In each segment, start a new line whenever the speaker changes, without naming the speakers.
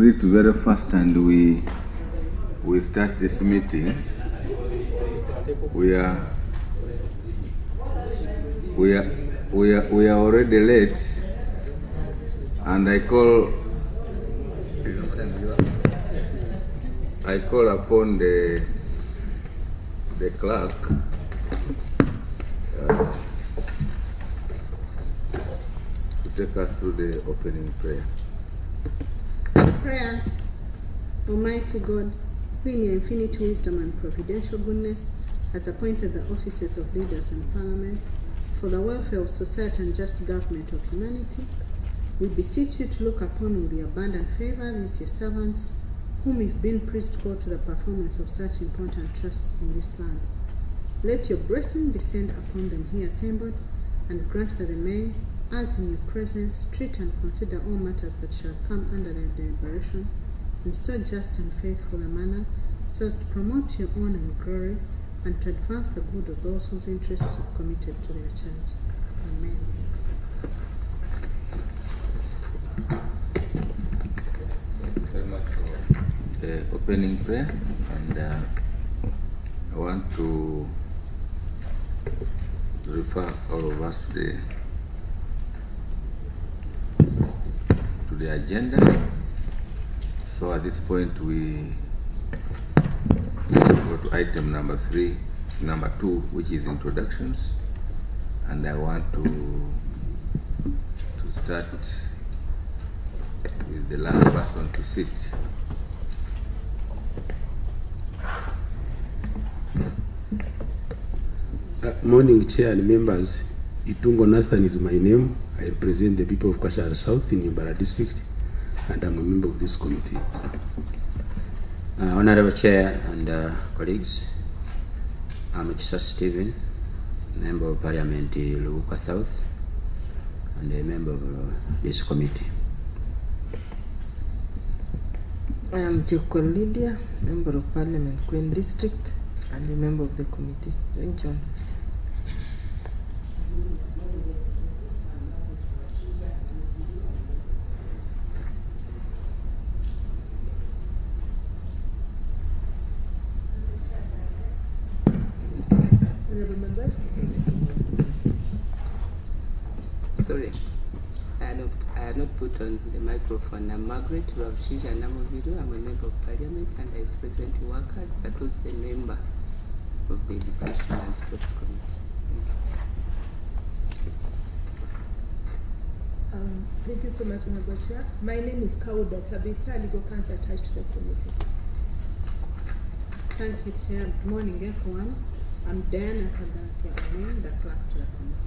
breathe very fast and we start this meeting. We are already late, and I call upon the clerk to take us through the opening prayer.
Prayers. Almighty God, who in your infinite wisdom and providential goodness has appointed the offices of leaders and parliaments for the welfare of society and just government of humanity, we beseech you to look upon with your abundant favor these your servants, whom you've been pleased to call to the performance of such important trusts in this land. Let your blessing descend upon them here assembled, and grant that they may, as in your presence, treat and consider all matters that shall come under their deliberation in so just and faithful a manner, so as to promote your honor and glory, and to advance the good of those whose interests you've committed to their charge. Amen.
Thank you very much for the opening prayer, and I want to refer all of us to the agenda. So at this point we go to item number 2, which is introductions, and I want to start with the last person to sit.
Morning, Chair and members. Itungo Nathan is my name. I represent the people of Kashara South in Nimbara District, and I'm a member of this committee.
Honorable Chair and colleagues, I'm Chisa Stephen, Member of Parliament Luuka South, and a member of this committee.
I am Joko Lydia, Member of Parliament Queen District, and a member of the committee. Thank you.
Sorry, I had not put on the microphone. I'm Margaret Ravshija Namovidu. I'm a member of Parliament, and I represent workers, but also a member of the Education and Sports Committee.
Thank you so much, Honorable Chair. My name is Kauda Tabitha, legal counsel attached to the committee.
Thank you, Chair. Good morning, everyone. I'm Diana Kadansia Omen, the clerk to the committee.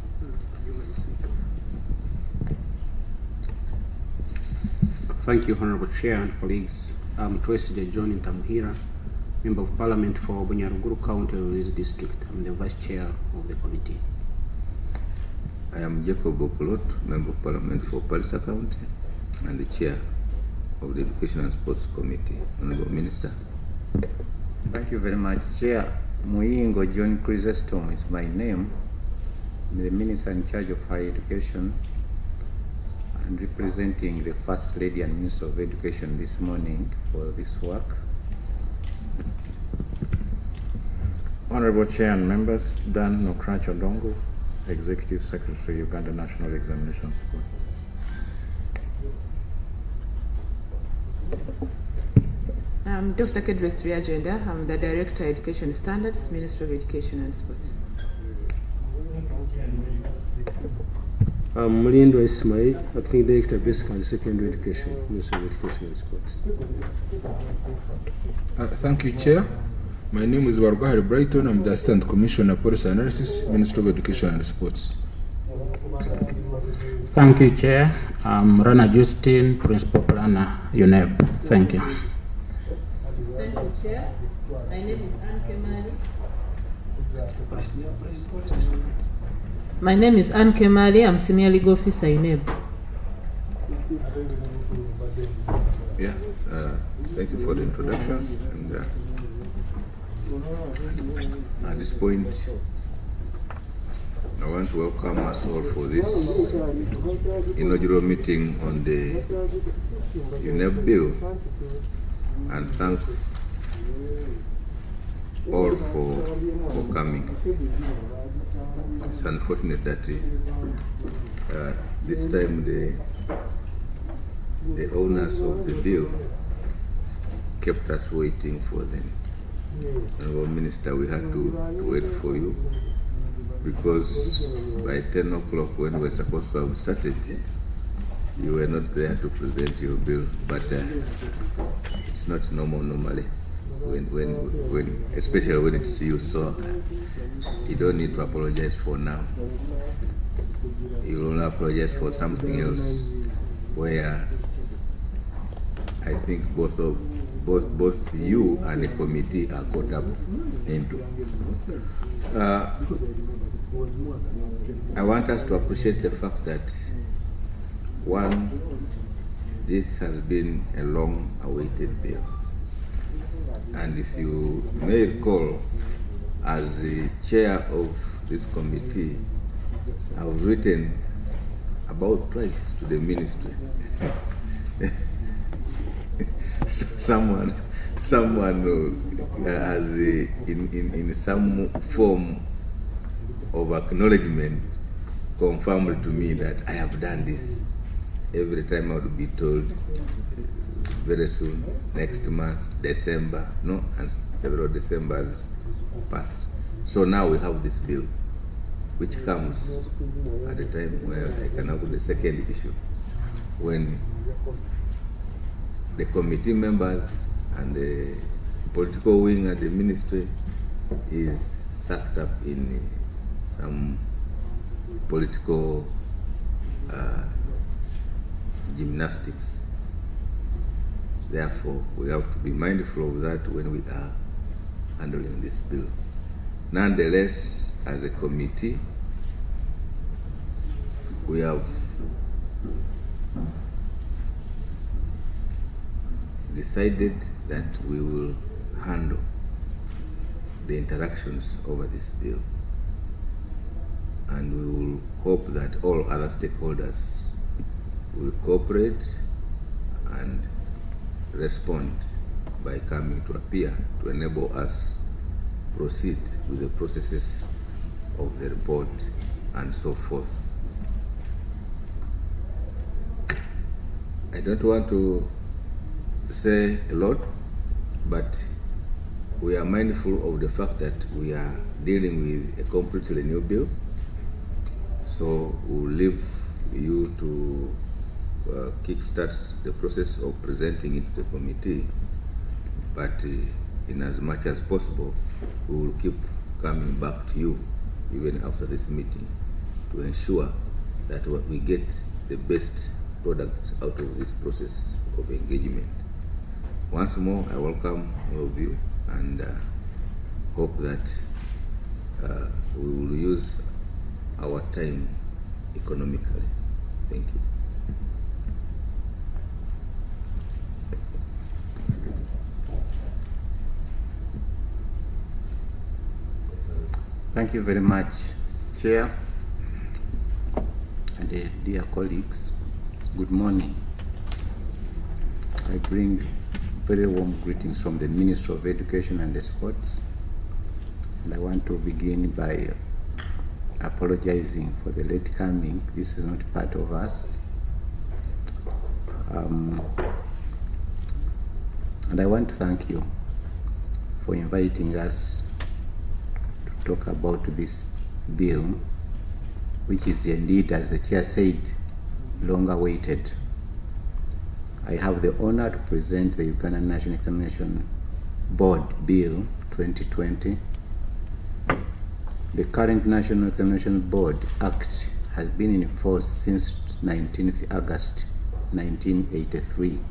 Thank you, Honorable Chair and colleagues. I'm Tracy John Ntamuhira, Member of Parliament for Bunyaruguru County Ruiz District. I'm the Vice Chair of the committee.
I am Jacob Okolot, Member of Parliament for Palisa County, and the Chair of the Education and Sports Committee. Honorable Minister.
Thank you very much, Chair. Muingo John Chrysostom is my name. I'm the Minister in charge of Higher Education and representing the First Lady and Minister of Education this morning for this work.
Honorable Chair and members, Dan Nokrach Odongo, Executive Secretary, Uganda National Examinations Board.
I'm Dr. Kedros Triagenda. I'm the Director, Education Standards, Ministry of Education and Sports.
I'm Mulindo Ismail, Acting Director, Basic and Secondary Education, Ministry of Education and Sports.
Thank you, Chair. My name is Wargahari Brighton. I'm the Assistant Commissioner, Policy Analysis, Ministry of Education and Sports.
Thank you, Chair. I'm Rana Justin, Principal Planner, UNEP. Thank you.
Thank you, Chair. My name is Anne Kemali.
My name is Anne Kemali. I'm Senior Legal Officer in UNEP.
Yeah, thank you for the introductions. And at this point, I want to welcome us all for this inaugural meeting on the UNEP bill and thank all for coming. It's unfortunate that this time the owners of the bill kept us waiting for them. Honorable Minister, we had to wait for you because by 10 o'clock when we were supposed to have started, you were not there to present your bill, but it's not normal normally, when especially when it's you, so you don't need to apologize for now. You will only apologize for something else where I think both you and the committee are caught up into. I want us to appreciate the fact that, one, this has been a long-awaited bill. And if you may recall, as the chair of this committee, I was written about twice to the ministry. Someone has in some form of acknowledgement confirmed to me that I have done this. Every time I would be told very soon, next month, December, no, and several Decembers passed. So now we have this bill, which comes at a time where I can have the second issue, when the committee members and the political wing at the ministry is sucked up in some political gymnastics. Therefore, we have to be mindful of that when we are handling this bill. Nonetheless, as a committee, we have decided that we will handle the interactions over this bill, and we will hope that all other stakeholders will cooperate and respond by coming to appear to enable us proceed with the processes of the report and so forth. I don't want to say a lot, but we are mindful of the fact that we are dealing with a completely new bill, so we'll leave you to kickstart the process of presenting it to the committee, but in as much as possible, we will keep coming back to you even after this meeting to ensure that we get the best product out of this process of engagement. Once more, I welcome all of you and hope that we will use our time economically. Thank you.
Thank you very much, Chair and dear colleagues. Good morning. I bring very warm greetings from the Minister of Education and Sports, and I want to begin by apologizing for the late coming. This is not part of us. And I want to thank you for inviting us to talk about this bill, which is indeed, as the Chair said, long awaited. I have the honor to present the Uganda National Examination Board Bill 2020. The current National Examination Board Act has been in force since 19th August 1983.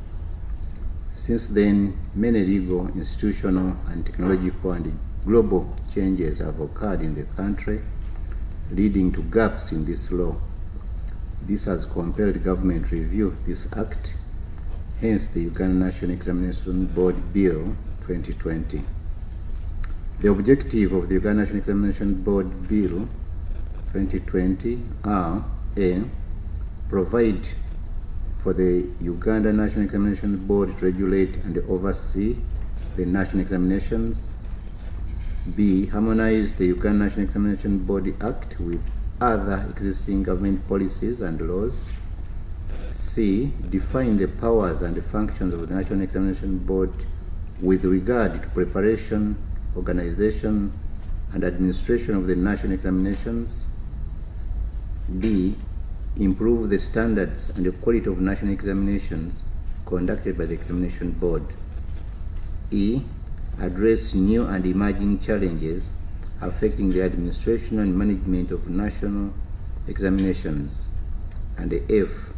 Since then, many legal, institutional, and technological and global changes have occurred in the country, leading to gaps in this law. This has compelled government to review this act, hence the Uganda National Examination Board Bill 2020. The objective of the Uganda National Examination Board Bill 2020 are A. Provide for the Uganda National Examination Board to regulate and oversee the national examinations. B. Harmonize the Uganda National Examination Board Act with other existing government policies and laws. C. Define the powers and the functions of the National Examination Board with regard to preparation, organization, and administration of the national examinations. D. Improve the standards and the quality of national examinations conducted by the Examination Board. E. Address new and emerging challenges affecting the administration and management of national examinations. And F.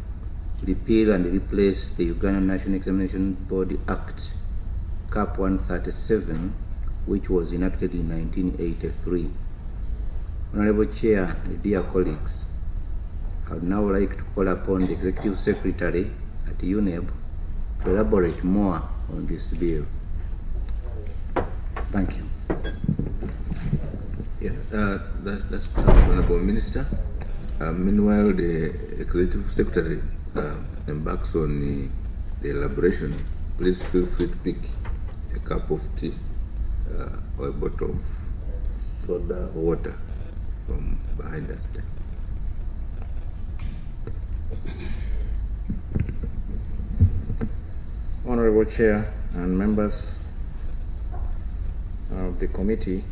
Repeal and replace the Uganda National Examination Board Act, Cap 137, which was enacted in 1983. Honorable Chair and dear colleagues, I would now like to call upon the Executive Secretary at UNEB to elaborate more on this bill. Thank you.
Yeah, that's Honorable Minister. Meanwhile, the Executive Secretary embarks on the elaboration. Please feel free to pick a cup of tea or a bottle of soda or water from behind us there.
Honorable Chair and members of the committee,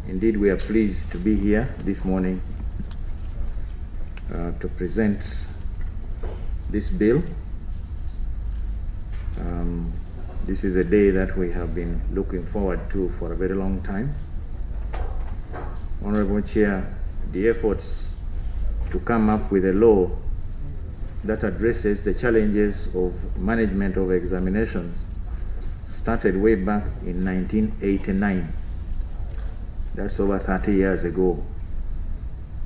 indeed we are pleased to be here this morning to present this bill. This is a day that we have been looking forward to for a very long time. Honorable Chair, the efforts to come up with a law that addresses the challenges of management of examinations started way back in 1989. That's over 30 years ago,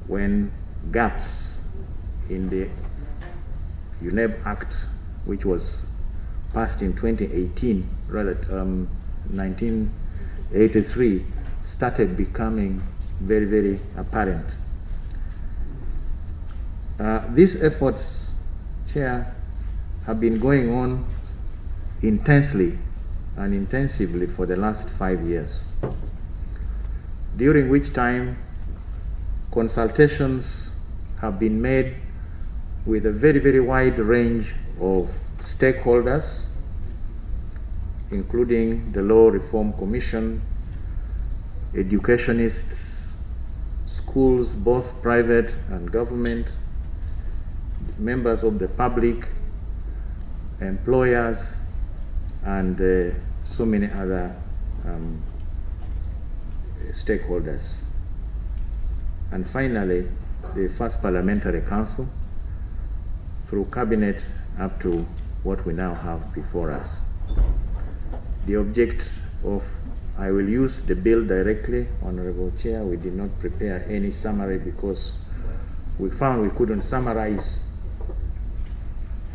when gaps in the UNEB Act, which was passed in 2018, rather 1983, started becoming very, very apparent. These efforts, Chair, have been going on intensely and intensively for the last 5 years, during which time consultations have been made with a very, very wide range of stakeholders, including the Law Reform Commission, educationists, schools, both private and government, members of the public, employers, and so many other stakeholders. And finally, the first Parliamentary Council, through Cabinet up to what we now have before us. The object of, I will use the bill directly, Honorable Chair. We did not prepare any summary because we found we couldn't summarize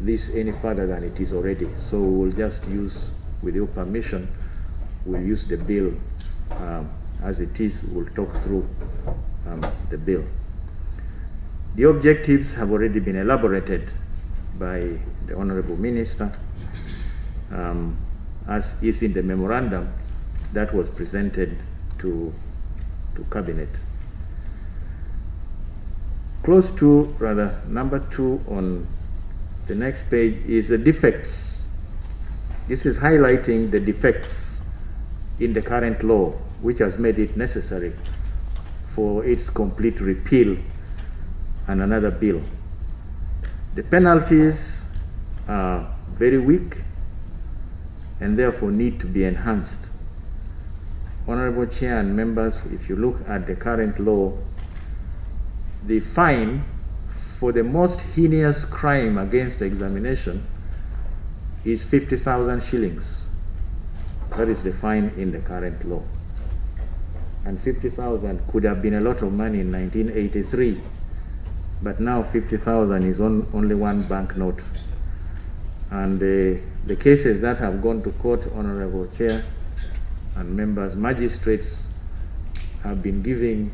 this any further than it is already. So we will just use, with your permission, we'll use the bill as it is. We'll talk through the bill. The objectives have already been elaborated by the Honorable Minister, as is in the memorandum that was presented to Cabinet. Close to, rather, number 2 on the next page is the defects. This is highlighting the defects in the current law, which has made it necessary for its complete repeal and another bill. The penalties are very weak and therefore need to be enhanced. Honorable Chair and members, if you look at the current law, the fine for the most heinous crime against the examination is 50,000 shillings. That is the fine in the current law. And 50,000 could have been a lot of money in 1983, but now 50,000 is only one banknote. And the cases that have gone to court, Honorable Chair and members, magistrates have been giving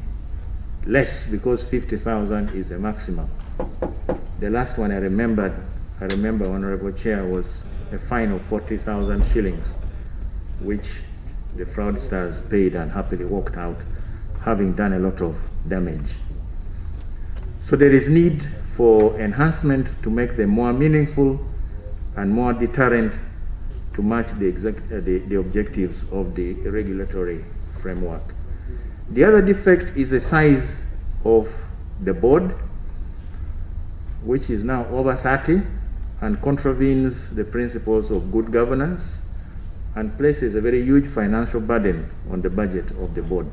less because 50,000 is the maximum. The last one I remember, Honorable Chair, was a fine of 40,000 shillings, which the fraudsters paid and happily walked out, having done a lot of damage. So there is need for enhancement to make them more meaningful and more deterrent to match the objectives of the regulatory framework. The other defect is the size of the board, which is now over 30 and contravenes the principles of good governance and places a very huge financial burden on the budget of the board.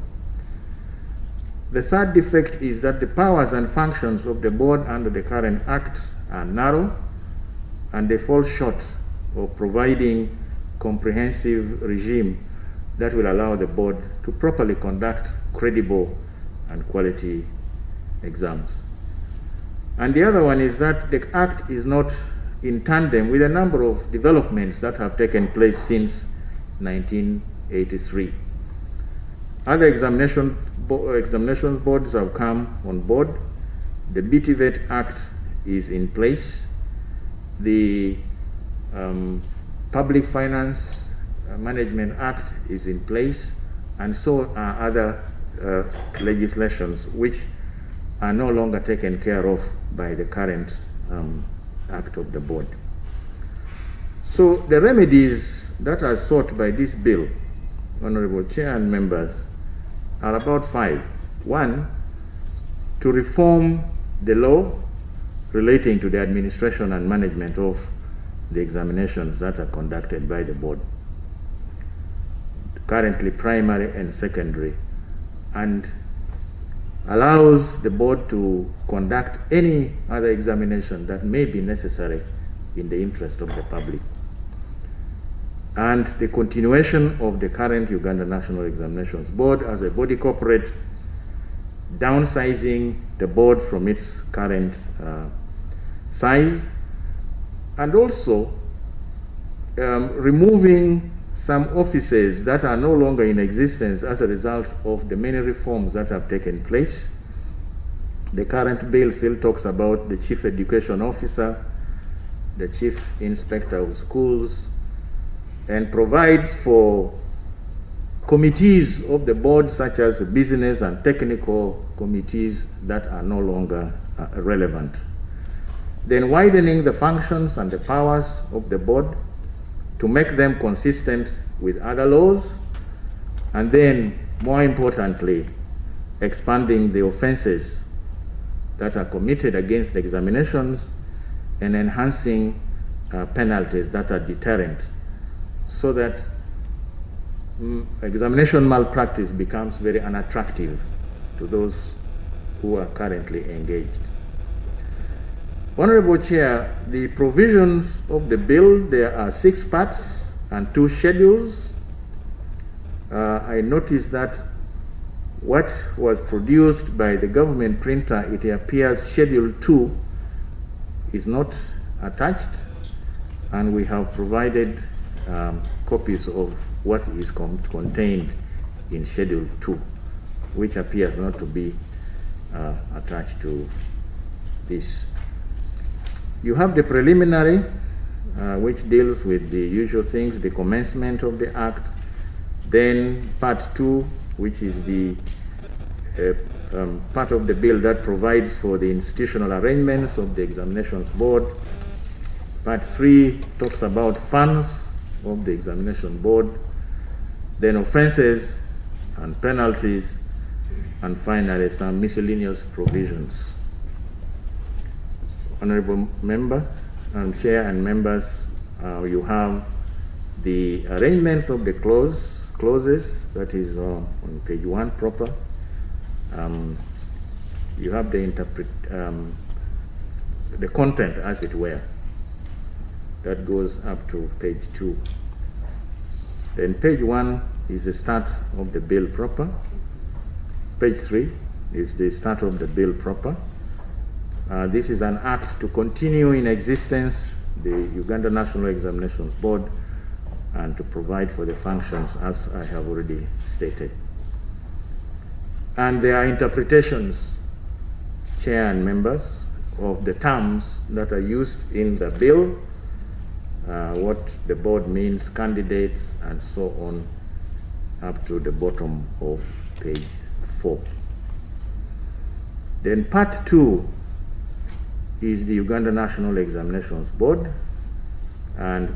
The third defect is that the powers and functions of the board under the current Act are narrow and they fall short of providing comprehensive regime that will allow the board to properly conduct credible and quality exams. And the other one is that the Act is not in tandem with a number of developments that have taken place since 1983. Other examinations boards have come on board. The BTVET Act is in place. The Public Finance Management Act is in place, and so are other legislations which are no longer taken care of by the current Act of the board. So the remedies that are sought by this bill, Honorable Chair and members, are about 5. 1, to reform the law relating to the administration and management of the examinations that are conducted by the board, currently primary and secondary, and allows the board to conduct any other examination that may be necessary in the interest of the public. And the continuation of the current Uganda National Examinations Board as a body corporate, downsizing the board from its current size, and also removing some offices that are no longer in existence as a result of the many reforms that have taken place. The current bill still talks about the Chief Education Officer, the Chief Inspector of Schools, and provides for committees of the board such as business and technical committees that are no longer relevant. Then widening the functions and the powers of the board to make them consistent with other laws, and then more importantly, expanding the offenses that are committed against examinations and enhancing penalties that are deterrent, so that examination malpractice becomes very unattractive to those who are currently engaged. Honorable Chair, the provisions of the bill, there are 6 parts and 2 schedules. I noticed that what was produced by the government printer, it appears Schedule 2 is not attached, and we have provided copies of what is contained in Schedule 2, which appears not to be attached to this. You have the preliminary, which deals with the usual things, the commencement of the Act, then Part 2, which is the part of the bill that provides for the institutional arrangements of the Examinations Board. Part 3 talks about funds of the Examination Board, then offenses and penalties, and finally some miscellaneous provisions. Honorable Member and Chair and members, you have the arrangements of the clauses, that is on page 1 proper. You have the content, as it were, that goes up to page 2. Then page 1 is the start of the bill proper. Page 3 is the start of the bill proper. This is an act to continue in existence the Uganda National Examinations Board and to provide for the functions as I have already stated. And there are interpretations, Chair and members, of the terms that are used in the bill, what the board means, candidates, and so on, up to the bottom of page 4. Then part 2 is the Uganda National Examinations Board, and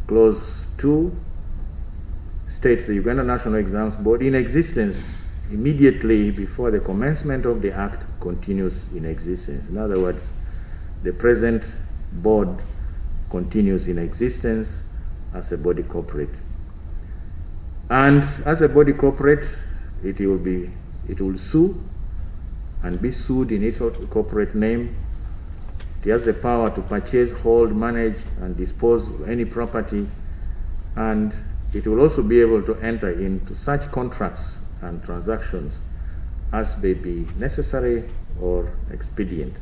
clause 2 states the Uganda National Exams Board in existence immediately before the commencement of the act continues in existence. In other words, the present board continues in existence as a body corporate. And as a body corporate, it will sue and be sued in its corporate name. It has the power to purchase, hold, manage, and dispose of any property, and it will also be able to enter into such contracts and transactions as may be necessary or expedient.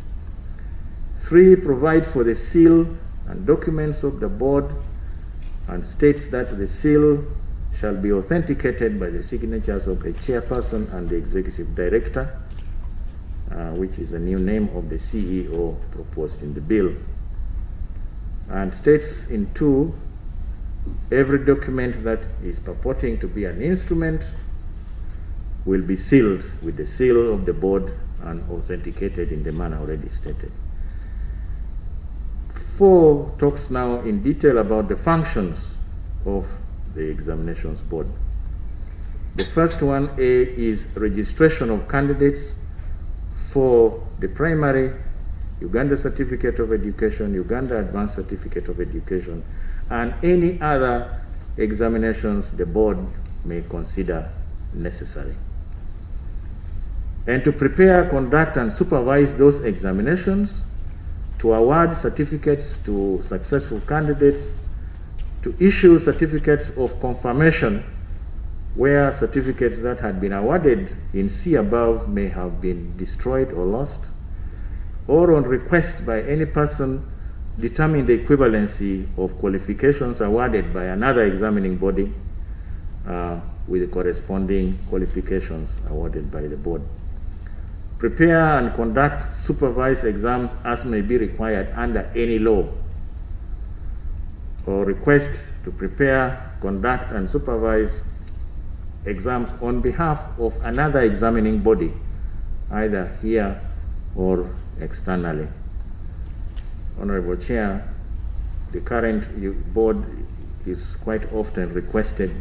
3 provides for the seal and documents of the board and states that the seal shall be authenticated by the signatures of the chairperson and the executive director, which is the new name of the CEO proposed in the bill. And states in 2, every document that is purporting to be an instrument will be sealed with the seal of the board and authenticated in the manner already stated. 4 talks now in detail about the functions of the examinations board. The first one, A, is registration of candidates for the primary, Uganda Certificate of Education, Uganda Advanced Certificate of Education, and any other examinations the board may consider necessary. And to prepare, conduct, and supervise those examinations, to award certificates to successful candidates, to issue certificates of confirmation where certificates that had been awarded in C above may have been destroyed or lost, or on request by any person determine the equivalency of qualifications awarded by another examining body with the corresponding qualifications awarded by the board. Prepare and conduct supervised exams as may be required under any law, or request to prepare, conduct, and supervise exams on behalf of another examining body, either here or externally. Honorable Chair, the current board is quite often requested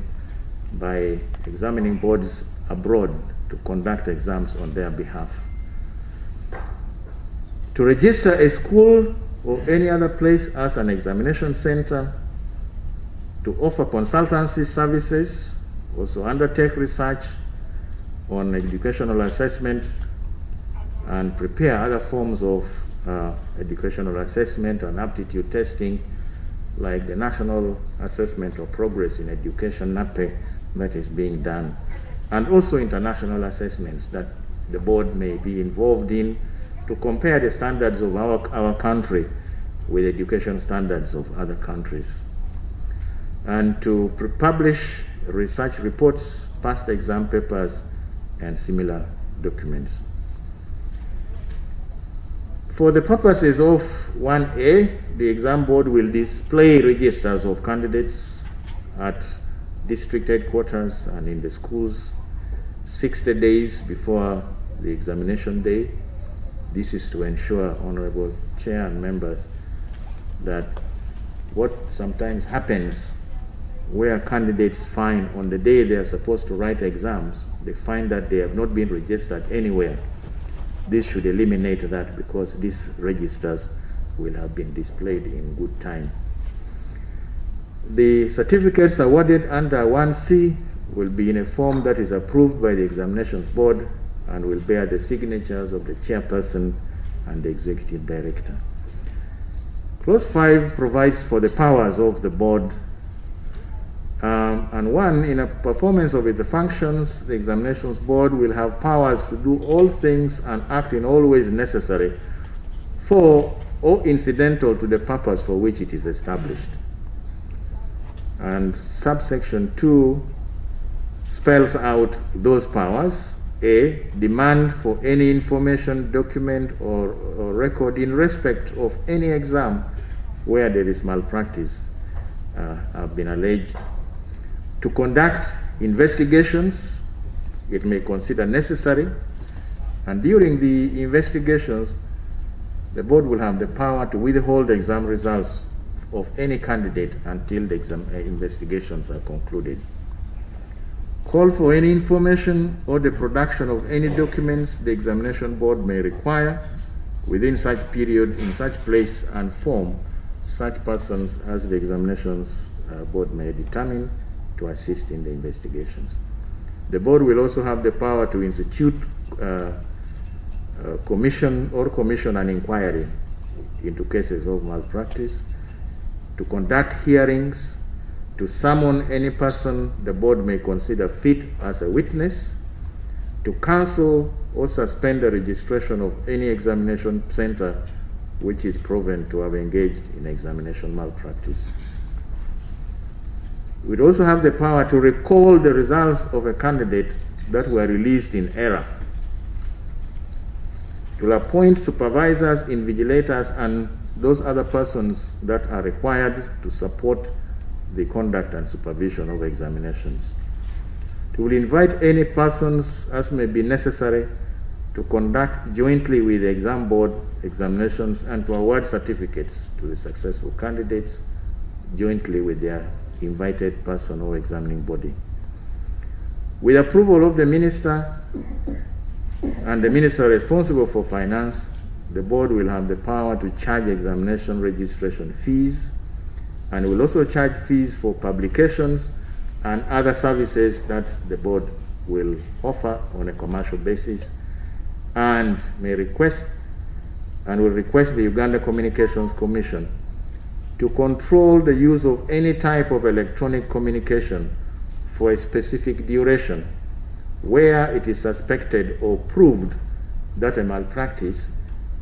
by examining boards abroad to conduct exams on their behalf. To register a school or any other place as an examination center, to offer consultancy services, also undertake research on educational assessment, and prepare other forms of educational assessment and aptitude testing, like the National Assessment of Progress in Education, NAPE, that is being done, and also international assessments that the board may be involved in to compare the standards of our country with education standards of other countries, and to publish research reports, past exam papers, and similar documents. For the purposes of 1A, the exam board will display registers of candidates at district headquarters and in the schools 60 days before the examination day. This is to ensure, Honorable Chair and members, that what sometimes happens where candidates find on the day they are supposed to write exams, they find that they have not been registered anywhere. This should eliminate that, because these registers will have been displayed in good time. The certificates awarded under 1C will be in a form that is approved by the examinations board and will bear the signatures of the chairperson and the executive director. Clause 5 provides for the powers of the board, and 1, in a performance of its functions, the examinations board will have powers to do all things and act in all ways necessary for or incidental to the purpose for which it is established. And subsection 2 spells out those powers A. Demand for any information, document, or record in respect of any exam where there is malpractice have been alleged. To conduct investigations, it may consider necessary, and during the investigations, the board will have the power to withhold exam results of any candidate until the investigations are concluded. Call for any information or the production of any documents the examination board may require within such period, in such place and form, such persons as the examinations board may determine to assist in the investigations. The board will also have the power to institute commission an inquiry into cases of malpractice, to conduct hearings, to summon any person the board may consider fit as a witness, to cancel or suspend the registration of any examination center which is proven to have engaged in examination malpractice. We'd also have the power to recall the results of a candidate that were released in error, to appoint supervisors, invigilators, and those other persons that are required to support the conduct and supervision of examinations. To will invite any persons as may be necessary to conduct jointly with the exam board examinations and to award certificates to the successful candidates jointly with their invited person or examining body. With approval of the minister and the minister responsible for finance, the board will have the power to charge examination registration fees, and will also charge fees for publications and other services that the board will offer on a commercial basis, and will request the Uganda Communications Commission to control the use of any type of electronic communication for a specific duration where it is suspected or proved that a malpractice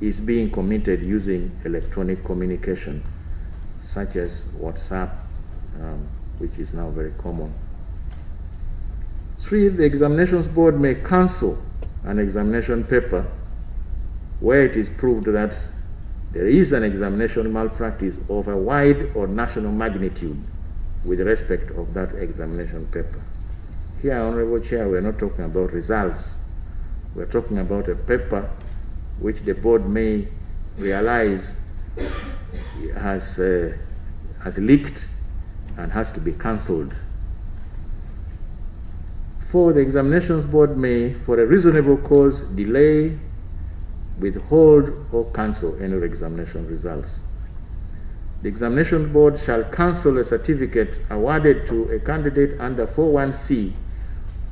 is being committed using electronic communication, such as WhatsApp, which is now very common. 3, the examinations board may cancel an examination paper where it is proved that there is an examination malpractice of a wide or national magnitude with respect of that examination paper. Here, Honorable Chair, we're not talking about results. We're talking about a paper which the board may realize has leaked and has to be cancelled. 4, the examinations board may, for a reasonable cause, delay, withhold, or cancel any examination results. The examination board shall cancel a certificate awarded to a candidate under 4.1c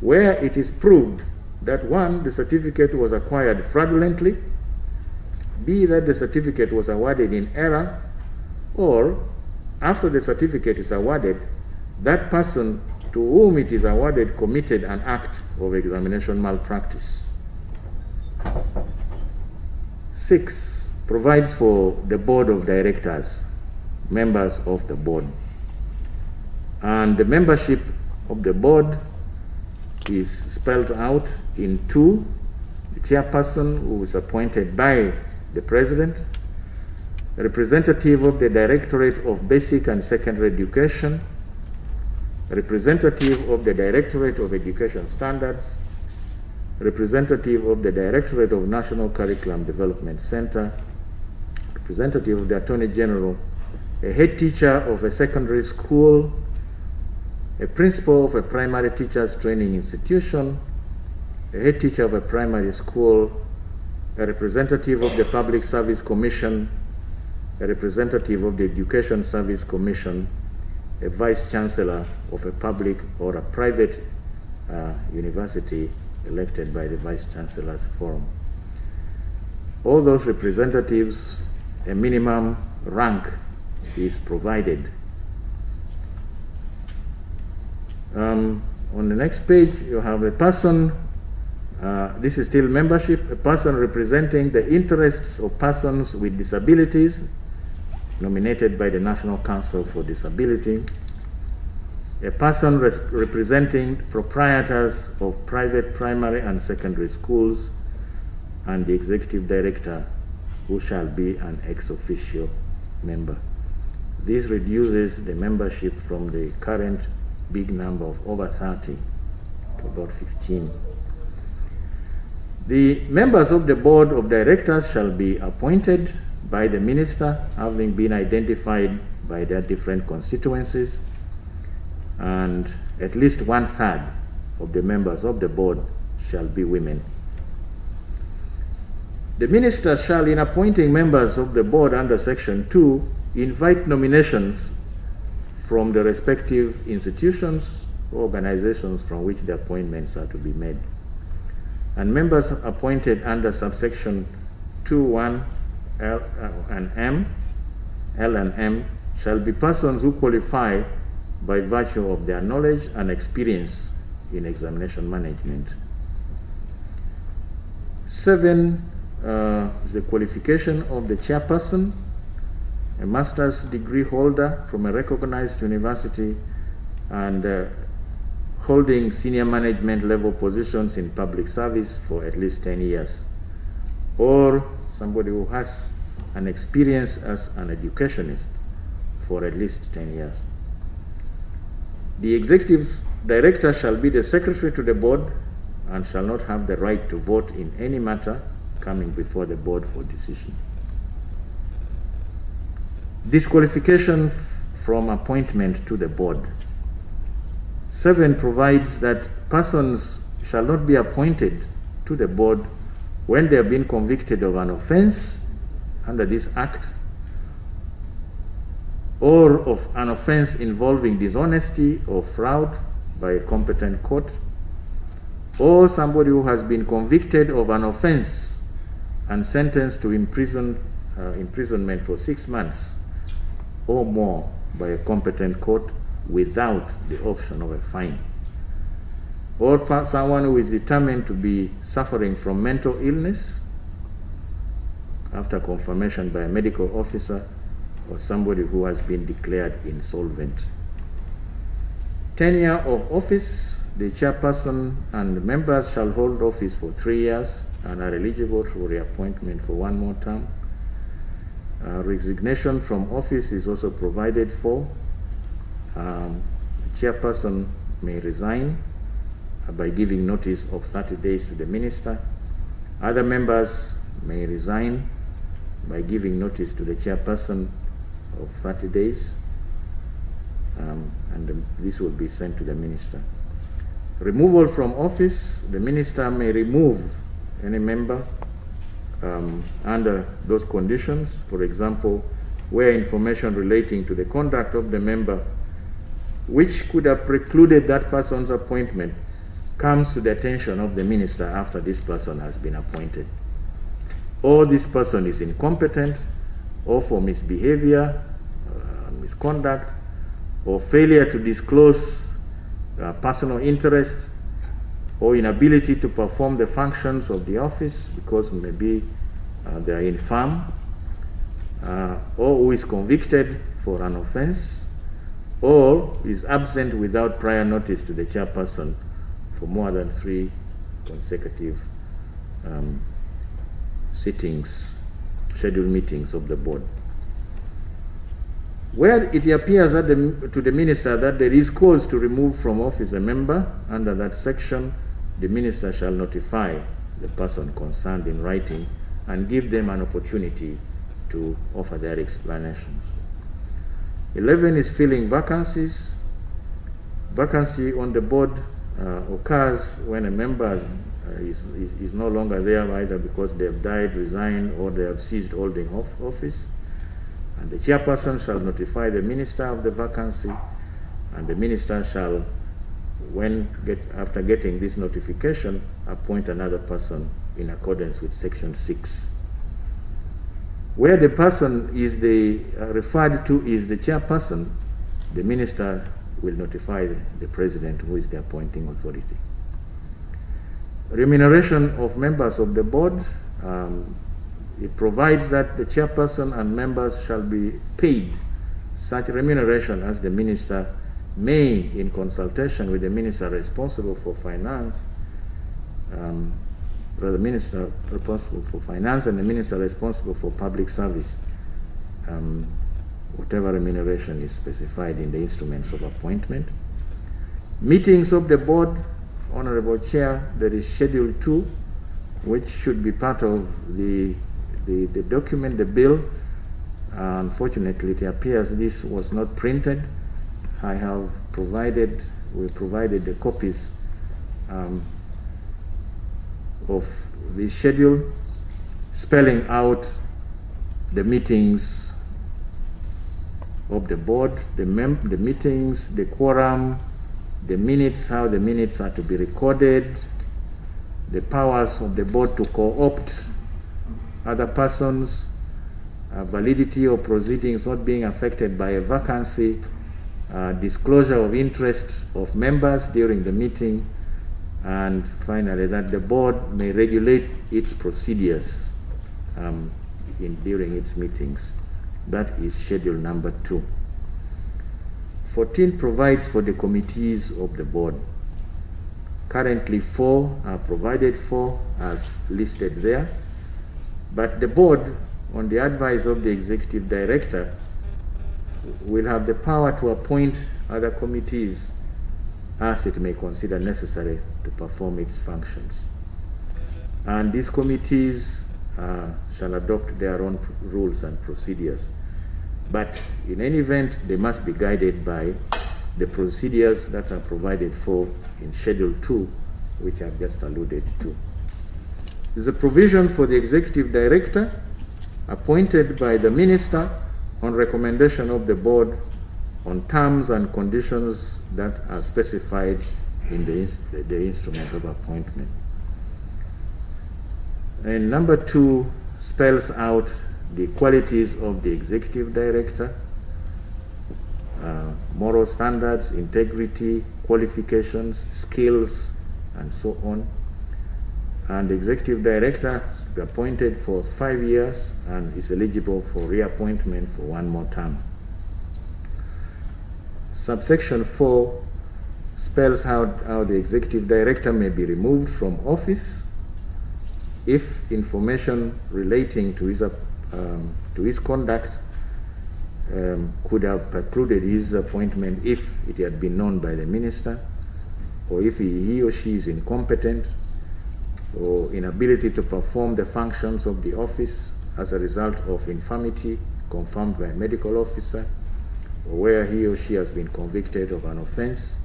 where it is proved that 1, the certificate was acquired fraudulently, B, that the certificate was awarded in error, or after the certificate is awarded, that person to whom it is awarded committed an act of examination malpractice. 6, provides for the board of directors, members of the board. And the membership of the board is spelled out in 2, the chairperson who is appointed by the president, a representative of the Directorate of Basic and Secondary Education, a representative of the Directorate of Education Standards, a representative of the Directorate of National Curriculum Development Center, representative of the Attorney General, a head teacher of a secondary school, a principal of a primary teachers training institution, a head teacher of a primary school, a representative of the Public Service Commission, a representative of the Education Service Commission, a vice chancellor of a public or a private university elected by the vice chancellor's forum. All those representatives, a minimum rank is provided. On the next page, you have a person, this is still membership, a person representing the interests of persons with disabilities, nominated by the National Council for Disability. a person representing proprietors of private primary and secondary schools, and the executive director, who shall be an ex officio member. This reduces the membership from the current big number of over 30 to about 15. The members of the board of directors shall be appointed by the minister, having been identified by their different constituencies, and at least 1/3 of the members of the board shall be women. The minister shall, in appointing members of the board under Section 2, invite nominations from the respective institutions or organizations from which the appointments are to be made. And members appointed under subsection 2(1) L and M shall be persons who qualify by virtue of their knowledge and experience in examination management. 7 is the qualification of the chairperson, a master's degree holder from a recognized university and holding senior management level positions in public service for at least 10 years, or somebody who has an experience as an educationist for at least 10 years. The executive director shall be the secretary to the board and shall not have the right to vote in any matter coming before the board for decision. Disqualification from appointment to the board. 7 provides that persons shall not be appointed to the board when they have been convicted of an offense under this act, or of an offense involving dishonesty or fraud by a competent court, or somebody who has been convicted of an offense and sentenced to imprisonment for 6 months or more by a competent court without the option of a fine, or someone who is determined to be suffering from mental illness after confirmation by a medical officer, or somebody who has been declared insolvent. Tenure of office. The chairperson and members shall hold office for 3 years and are eligible for reappointment for 1 more term. Resignation from office is also provided for. Chairperson may resign by giving notice of 30 days to the minister. Other members may resign by giving notice to the chairperson of 30 days, and this will be sent to the minister. Removal from office. The minister may remove any member under those conditions. For example, where information relating to the conduct of the member which could have precluded that person's appointment comes to the attention of the minister after this person has been appointed, or this person is incompetent, or for misbehavior, misconduct, or failure to disclose personal interest, or inability to perform the functions of the office because maybe they are infirm, or who is convicted for an offense, or is absent without prior notice to the chairperson for more than 3 consecutive scheduled meetings of the board. Where it appears to the minister that there is cause to remove from office a member under that section, the minister shall notify the person concerned in writing and give them an opportunity to offer their explanations. 11 is filling vacancies. Vacancy on the board occurs when a member is no longer there, either because they have died, resigned, or they have ceased holding office. And the chairperson shall notify the minister of the vacancy, and the minister shall, after getting this notification, appoint another person in accordance with Section 6. Where the person is referred to is the chairperson, the minister will notify the president, who is the appointing authority. Remuneration of members of the board. It provides that the chairperson and members shall be paid such remuneration as the minister may, in consultation with the minister responsible for finance, the minister responsible for finance and the minister responsible for public service, whatever remuneration is specified in the instruments of appointment. Meetings of the board, Honorable Chair, there is Schedule 2, which should be part of the document, the bill. Unfortunately, it appears this was not printed. We provided the copies of the schedule, spelling out the meetings of the board, the meetings, the quorum, the minutes, how the minutes are to be recorded, the powers of the board to co-opt other persons, validity of proceedings not being affected by a vacancy, disclosure of interest of members during the meeting, and finally that the board may regulate its procedures during its meetings. That is schedule number 2. 14 provides for the committees of the board. Currently 4 are provided for as listed there, but the board, on the advice of the executive director, will have the power to appoint other committees as it may consider necessary to perform its functions. And these committees shall adopt their own rules and procedures. But in any event, they must be guided by the procedures that are provided for in Schedule 2, which I've just alluded to. There's a provision for the executive director appointed by the minister on recommendation of the board on terms and conditions that are specified in the instrument of appointment. And number 2 spells out the qualities of the executive director, moral standards, integrity, qualifications, skills, and so on. And the executive director is to be appointed for 5 years and is eligible for reappointment for 1 more term. Subsection 4 spells out how the executive director may be removed from office if information relating to his conduct could have precluded his appointment if it had been known by the minister, or if he or she is incompetent or inability to perform the functions of the office as a result of infirmity confirmed by a medical officer, or where he or she has been convicted of an offense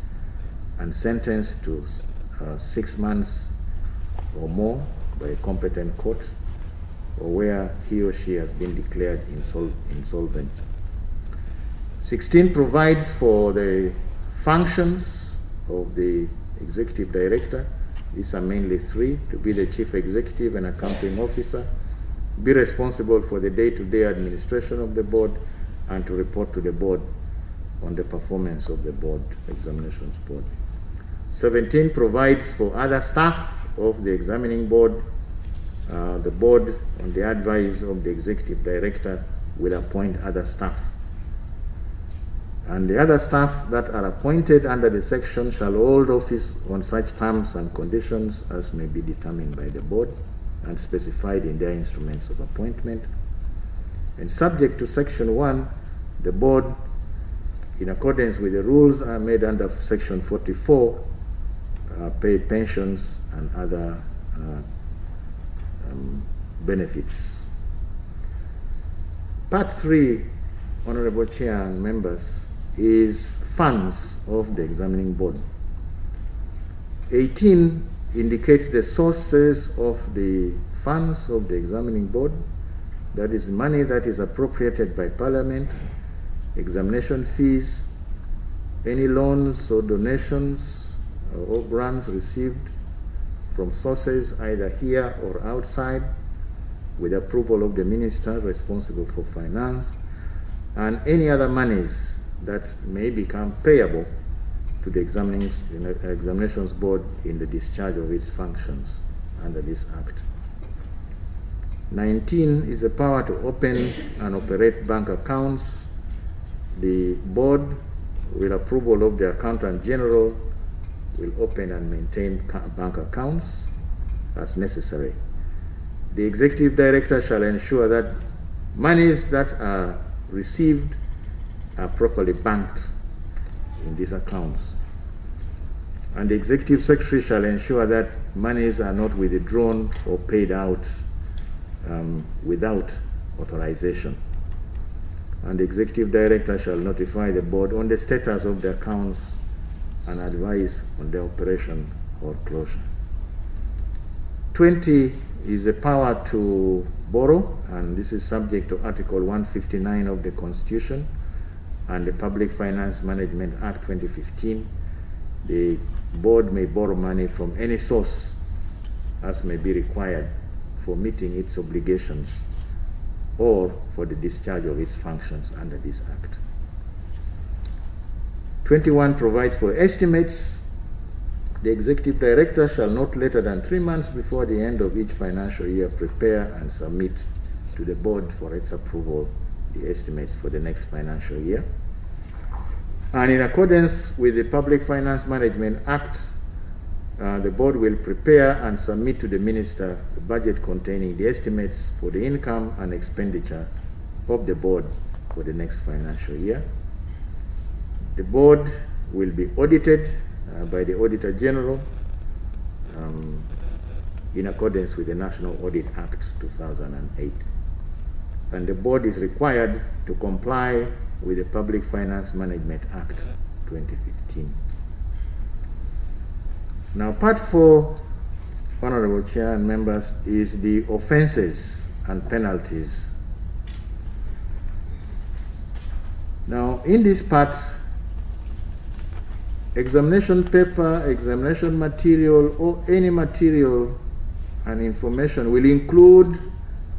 and sentenced to 6 months or more by a competent court, or where he or she has been declared insolvent. 16 provides for the functions of the executive director. These are mainly 3: to be the chief executive and accounting officer, be responsible for the day-to-day administration of the board, and to report to the board on the performance of the board, examinations board. 17 provides for other staff of the examining board. The board, on the advice of the executive director, will appoint other staff. And the other staff that are appointed under the section shall hold office on such terms and conditions as may be determined by the board and specified in their instruments of appointment. And subject to section 1, the board, in accordance with the rules are made under section 44, pay pensions and other benefits. Part 3, Honorable Chair and members, is funds of the examining board. 18 indicates the sources of the funds of the examining board, that is money that is appropriated by Parliament, examination fees, any loans or donations or grants received from sources either here or outside with approval of the minister responsible for finance, and any other monies that may become payable to the examinations board in the discharge of its functions under this act. 19 is the power to open and operate bank accounts. The board, with approval of the Accountant General, will open and maintain bank accounts as necessary. The Executive Director shall ensure that monies that are received are properly banked in these accounts. And the Executive Secretary shall ensure that monies are not withdrawn or paid out without authorization. And the Executive Director shall notify the Board on the status of the accounts and advise on their operation or closure. 20 is the power to borrow, and this is subject to Article 159 of the Constitution and the Public Finance Management Act 2015. The Board may borrow money from any source as may be required for meeting its obligations or for the discharge of its functions under this Act. 21 provides for estimates. The Executive Director shall not later than 3 months before the end of each financial year prepare and submit to the Board for its approval the estimates for the next financial year. And in accordance with the Public Finance Management Act, the Board will prepare and submit to the Minister the budget containing the estimates for the income and expenditure of the Board for the next financial year. The Board will be audited by the Auditor General in accordance with the National Audit Act 2008. And the Board is required to comply with the Public Finance Management Act 2015. Now, Part 4, Honorable Chair and members, is the offenses and penalties. Now, in this part, examination paper, examination material, or any material and information will include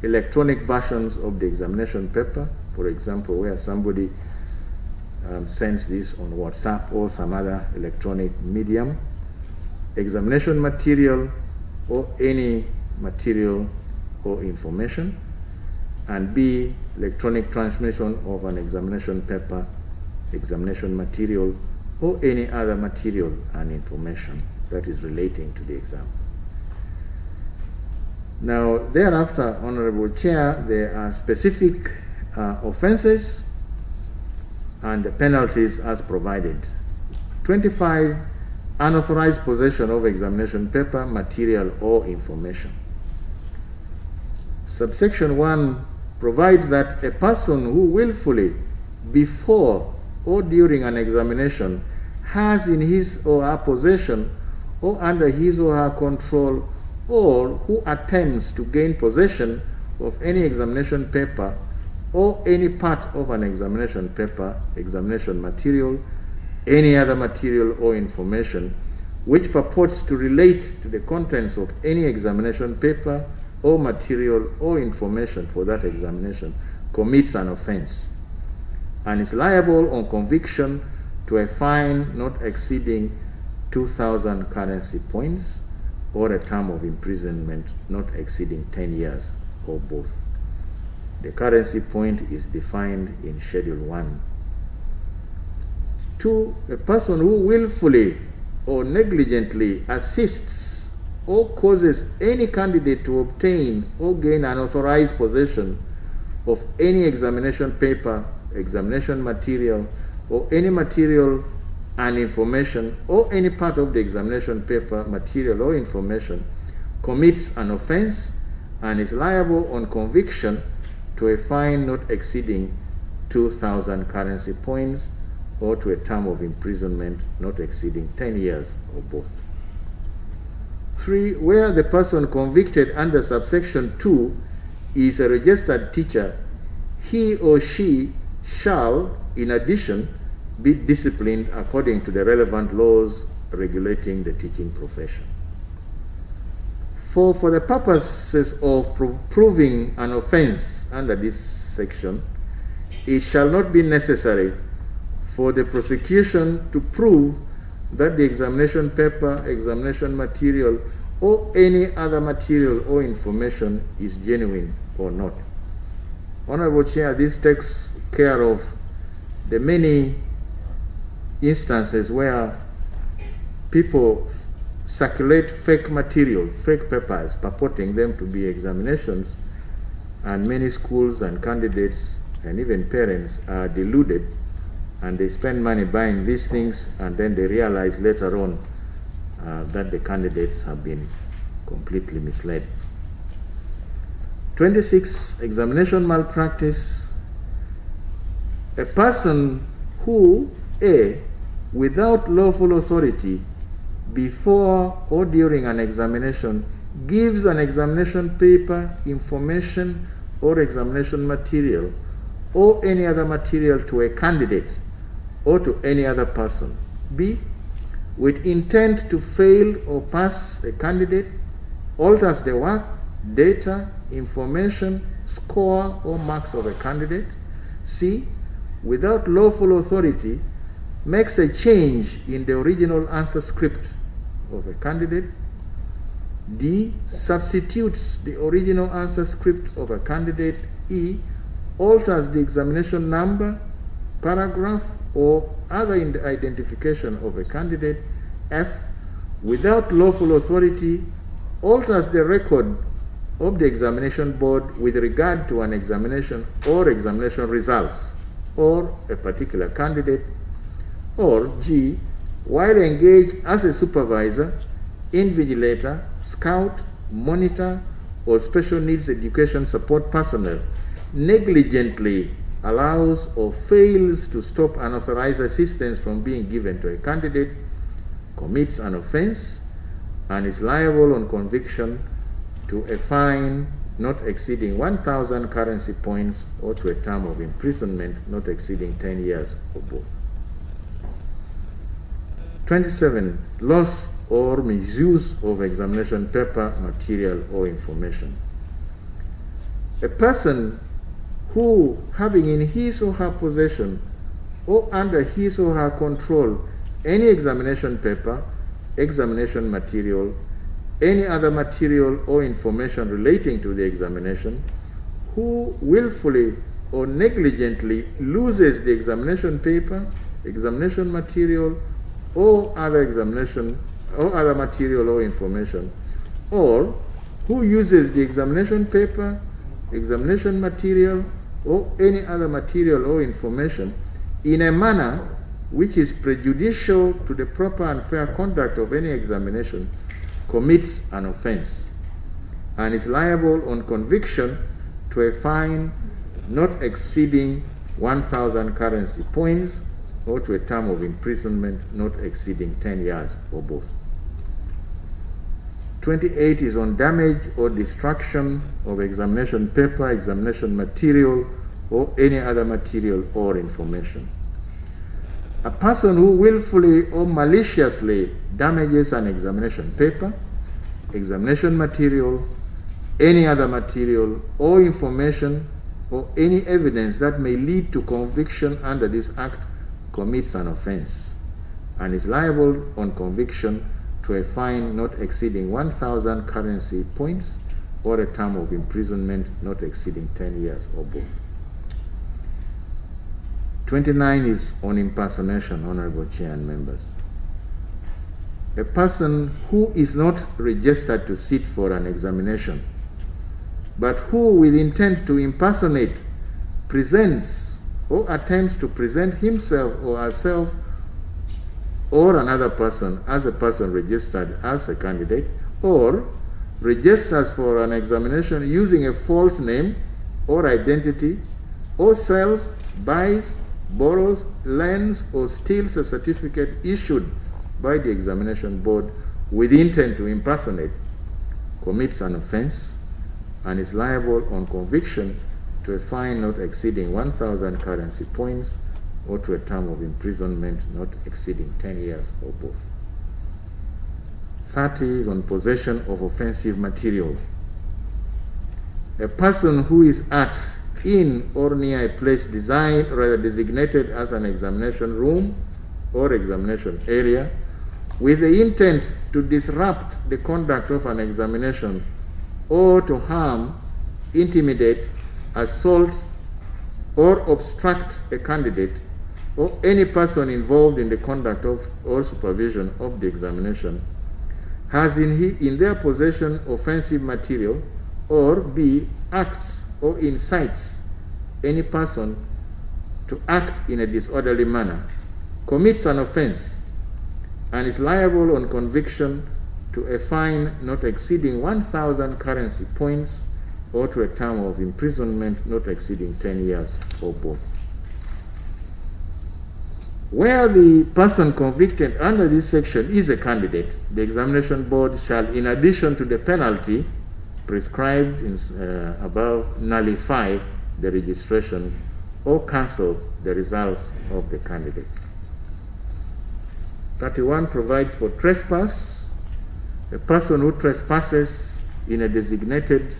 electronic versions of the examination paper. For example, where somebody sends this on WhatsApp or some other electronic medium. Examination material or any material or information. And B, electronic transmission of an examination paper, examination material, or any other material and information that is relating to the exam. Now, thereafter, Honorable Chair, there are specific offenses and the penalties as provided. 25, unauthorized possession of examination paper, material, or information. Subsection 1 provides that a person who willfully, before or during an examination, has in his or her possession or under his or her control, or who attempts to gain possession of any examination paper or any part of an examination paper, examination material, any other material or information which purports to relate to the contents of any examination paper or material or information for that examination, commits an offense and is liable on conviction to a fine not exceeding 2,000 currency points or a term of imprisonment not exceeding 10 years, or both. The currency point is defined in Schedule 1. 2, a person who willfully or negligently assists or causes any candidate to obtain or gain unauthorized possession of any examination paper, examination material, or any material and information, or any part of the examination paper, material, or information, commits an offense and is liable on conviction to a fine not exceeding 2,000 currency points or to a term of imprisonment not exceeding 10 years, or both. 3, where the person convicted under subsection 2 is a registered teacher, he or she shall, in addition, be disciplined according to the relevant laws regulating the teaching profession. 4, for the purposes of proving an offense under this section, it shall not be necessary for the prosecution to prove that the examination paper, examination material, or any other material or information is genuine or not. Honorable Chair, this takes care of the many instances where people circulate fake material, fake papers purporting them to be examinations, and many schools and candidates and even parents are deluded, and they spend money buying these things, and then they realize later on that the candidates have been completely misled. 26, examination malpractice. A person who, A, without lawful authority, before or during an examination, gives an examination paper, information, or examination material, or any other material to a candidate or to any other person. B, with intent to fail or pass a candidate, alters the work, data, information, score, or marks of a candidate. C, without lawful authority, makes a change in the original answer script of a candidate. D, substitutes the original answer script of a candidate. E, alters the examination number, paragraph, or other identification of a candidate. F, without lawful authority, alters the record of the examination board with regard to an examination or examination results or a particular candidate. Or G, while engaged as a supervisor, invigilator, scout, monitor, or special needs education support personnel, negligently allows or fails to stop unauthorized assistance from being given to a candidate, commits an offense, and is liable on conviction to a fine not exceeding 1,000 currency points or to a term of imprisonment not exceeding 10 years or both. 27, loss or misuse of examination paper, material, or information. A person who, having in his or her possession or under his or her control any examination paper, examination material, any other material or information relating to the examination, who willfully or negligently loses the examination paper, examination material, or other examination or other material or information, or who uses the examination paper, examination material, or any other material or information in a manner which is prejudicial to the proper and fair conduct of any examination, commits an offense and is liable on conviction to a fine not exceeding 1,000 currency points or to a term of imprisonment not exceeding 10 years or both. 28 is on damage or destruction of examination paper, examination material, or any other material or information. A person who willfully or maliciously damages an examination paper, examination material, any other material or information, or any evidence that may lead to conviction under this act commits an offense and is liable on conviction to a fine not exceeding 1,000 currency points or a term of imprisonment not exceeding 10 years or both. 29 is on impersonation, Honorable Chair and members. A person who is not registered to sit for an examination, but who, with intent to impersonate, presents or attempts to present himself or herself or another person as a person registered as a candidate, or registers for an examination using a false name or identity, or sells, buys, borrows, lends, or steals a certificate issued by the examination board with intent to impersonate, commits an offense and is liable on conviction to a fine not exceeding 1,000 currency points or to a term of imprisonment not exceeding 10 years or both. 30 is on possession of offensive material. A person who is at, in, or near a place designated as an examination room or examination area with the intent to disrupt the conduct of an examination or to harm, intimidate, assault, or obstruct a candidate or any person involved in the conduct of or supervision of the examination has in their possession offensive material, or B, acts or incites any person to act in a disorderly manner, commits an offense, and is liable on conviction to a fine not exceeding 1,000 currency points or to a term of imprisonment not exceeding 10 years or both. Where the person convicted under this section is a candidate, the examination board shall, in addition to the penalty prescribed above, nullify the registration or cancel the results of the candidate. 31 provides for trespass. A person who trespasses in a designated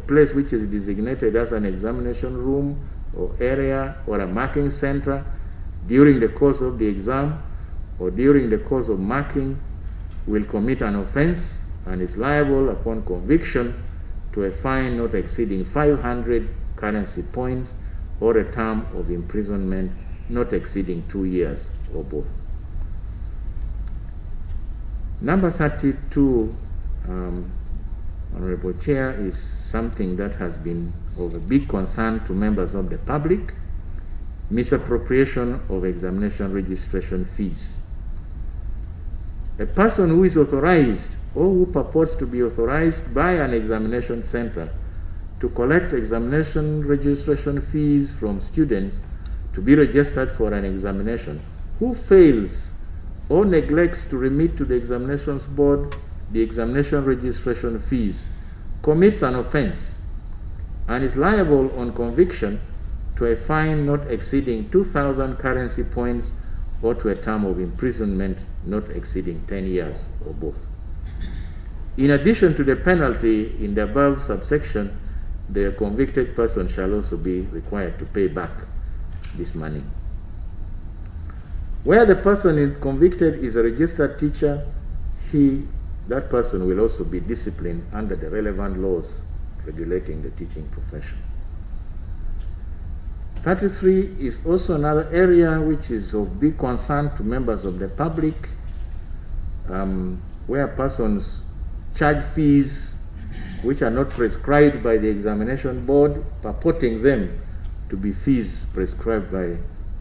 place which is designated as an examination room or area or a marking center during the course of the exam or during the course of marking will commit an offense and is liable upon conviction to a fine not exceeding 500 currency points or a term of imprisonment not exceeding 2 years or both. Number 32, Honorable Chair, is something that has been of a big concern to members of the public: misappropriation of examination registration fees. A person who is authorized or who purports to be authorized by an examination center to collect examination registration fees from students to be registered for an examination, who fails or neglects to remit to the examinations board the examination registration fees, commits an offense and is liable on conviction to a fine not exceeding 2,000 currency points or to a term of imprisonment not exceeding 10 years or both. In addition to the penalty in the above subsection, the convicted person shall also be required to pay back this money. Where the person convicted is a registered teacher, that person will also be disciplined under the relevant laws regulating the teaching profession. 33 is also another area which is of big concern to members of the public, where persons charge fees which are not prescribed by the examination board, purporting them to be fees prescribed by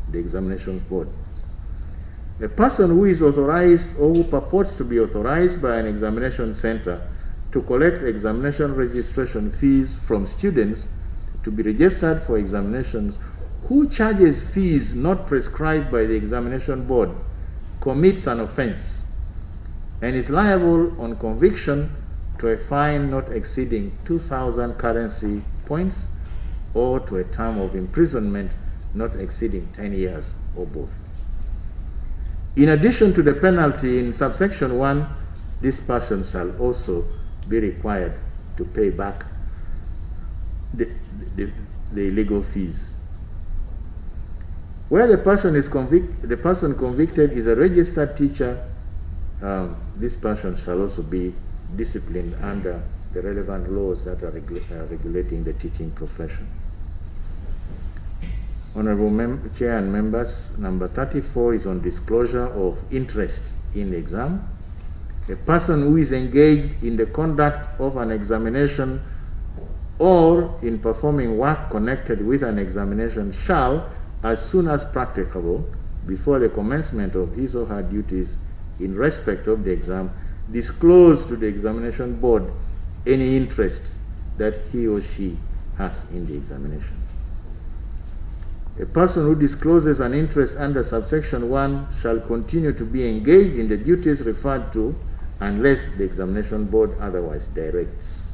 the examination board. A person who is authorized or who purports to be authorized by an examination center to collect examination registration fees from students to be registered for examinations, who charges fees not prescribed by the examination board, commits an offense and is liable on conviction to a fine not exceeding 2,000 currency points or to a term of imprisonment not exceeding 10 years or both. In addition to the penalty in subsection 1, this person shall also be required to pay back the illegal fees. Where the person is convicted is a registered teacher, this person shall also be disciplined under the relevant laws that are regulating the teaching profession. Honorable Chair and members, number 34 is on disclosure of interest in the exam. A person who is engaged in the conduct of an examination or in performing work connected with an examination shall, as soon as practicable, before the commencement of his or her duties in respect of the exam, disclose to the examination board any interest that he or she has in the examination. A person who discloses an interest under subsection 1 shall continue to be engaged in the duties referred to unless the examination board otherwise directs.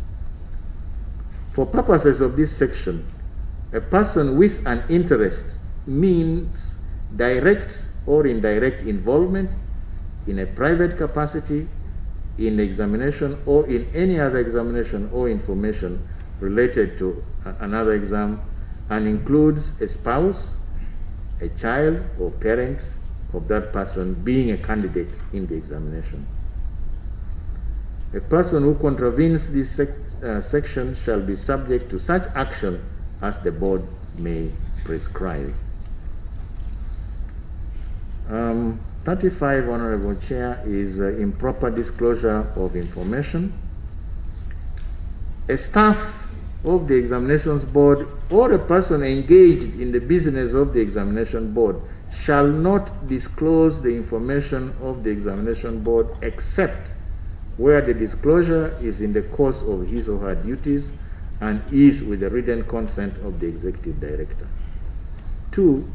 For purposes of this section, a person with an interest means direct or indirect involvement in a private capacity in the examination or in any other examination or information related to another exam, and includes a spouse, a child or parent of that person being a candidate in the examination. A person who contravenes this section shall be subject to such action as the board may prescribe. 35, Honorable Chair, is improper disclosure of information. A staff of the examinations board or a person engaged in the business of the examination board shall not disclose the information of the examination board except where the disclosure is in the course of his or her duties and is with the written consent of the executive director. 2,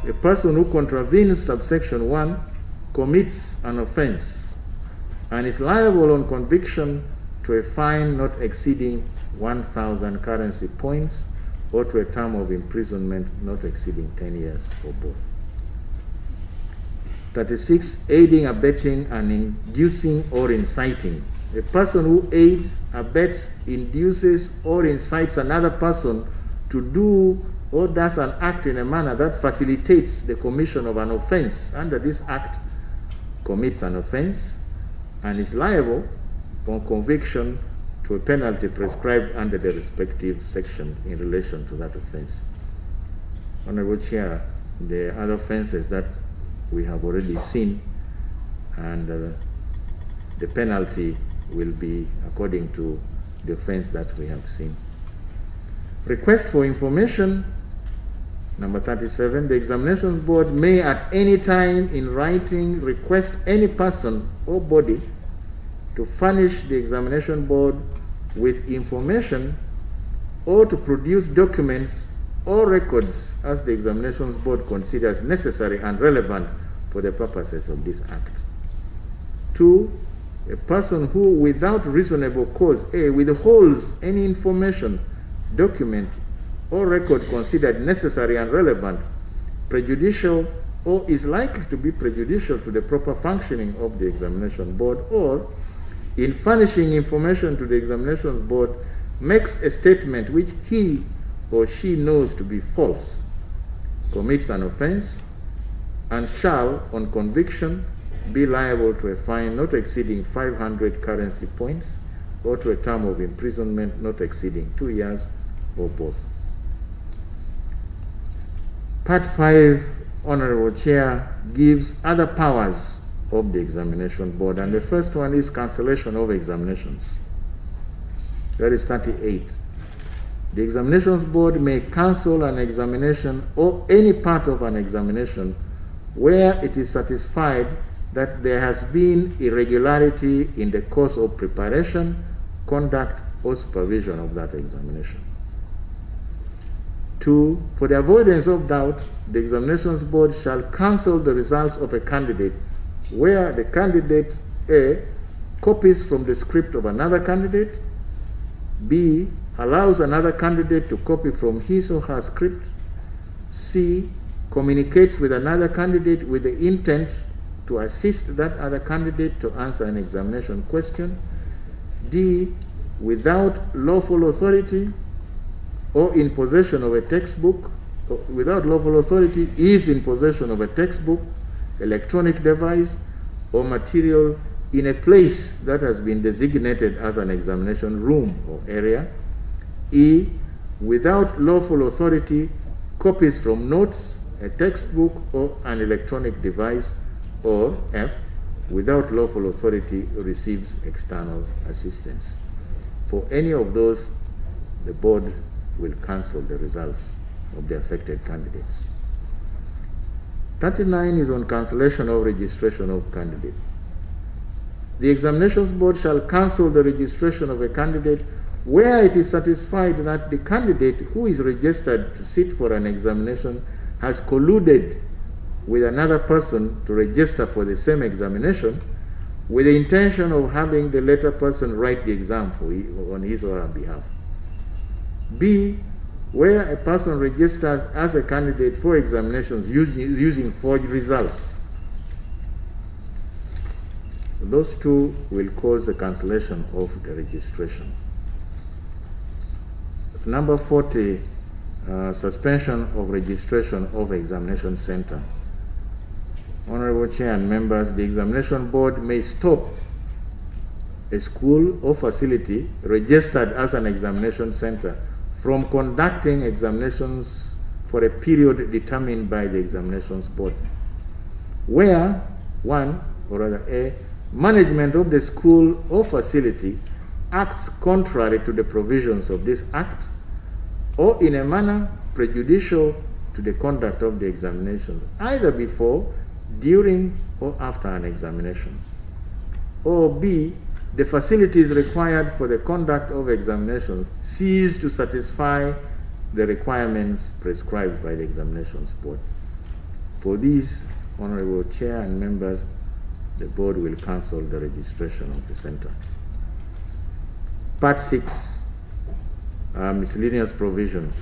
a person who contravenes subsection 1 commits an offense and is liable on conviction to a fine not exceeding 1,000 currency points or to a term of imprisonment not exceeding 10 years or both. 36, aiding, abetting, and inducing or inciting. A person who aids, abets, induces, or incites another person to do or does an act in a manner that facilitates the commission of an offense under this act commits an offense and is liable on conviction to a penalty prescribed under the respective section in relation to that offense. Honorable Chair, the other offenses that we have already seen, and the penalty will be according to the offense that we have seen. Request for information, number 37, the examinations board may at any time in writing request any person or body to furnish the examination board with information or to produce documents or records as the examinations board considers necessary and relevant for the purposes of this act. 2, a person who without reasonable cause withholds any information, document, or record considered necessary and relevant, prejudicial, or is likely to be prejudicial to the proper functioning of the examination board, or in furnishing information to the examinations board makes a statement which he or she knows to be false, commits an offense, and shall, on conviction, be liable to a fine not exceeding 500 currency points or to a term of imprisonment not exceeding 2 years or both. Part 5, Honorable Chair, gives other powers of the examination board, and the first one is cancellation of examinations. That is 38. The examinations board may cancel an examination or any part of an examination where it is satisfied that there has been irregularity in the course of preparation, conduct, or supervision of that examination. 2, for the avoidance of doubt, the examinations board shall cancel the results of a candidate where the candidate A copies from the script of another candidate, B allows another candidate to copy from his or her script, C communicates with another candidate with the intent to assist that other candidate to answer an examination question, D without lawful authority or in possession of a textbook, without lawful authority is in possession of a textbook, electronic device, or material in a place that has been designated as an examination room or area. E, without lawful authority, copies from notes, a textbook, or an electronic device. Or F, without lawful authority, receives external assistance. For any of those, the board will cancel the results of the affected candidates. 39 is on cancellation of registration of candidate. The examinations board shall cancel the registration of a candidate where it is satisfied that the candidate who is registered to sit for an examination has colluded with another person to register for the same examination with the intention of having the latter person write the exam on his or her behalf. B, where a person registers as a candidate for examinations using forged results. Those two will cause the cancellation of the registration. Number 40, suspension of registration of examination center. Honorable Chair and members, the examination board may stop a school or facility registered as an examination center from conducting examinations for a period determined by the examinations board. where one, or rather A, management of the school or facility acts contrary to the provisions of this act or in a manner prejudicial to the conduct of the examinations, either before, during, or after an examination. Or B, the facilities required for the conduct of examinations cease to satisfy the requirements prescribed by the examinations board. For these, Honorable Chair and members, the board will cancel the registration of the center. Part 6, miscellaneous provisions.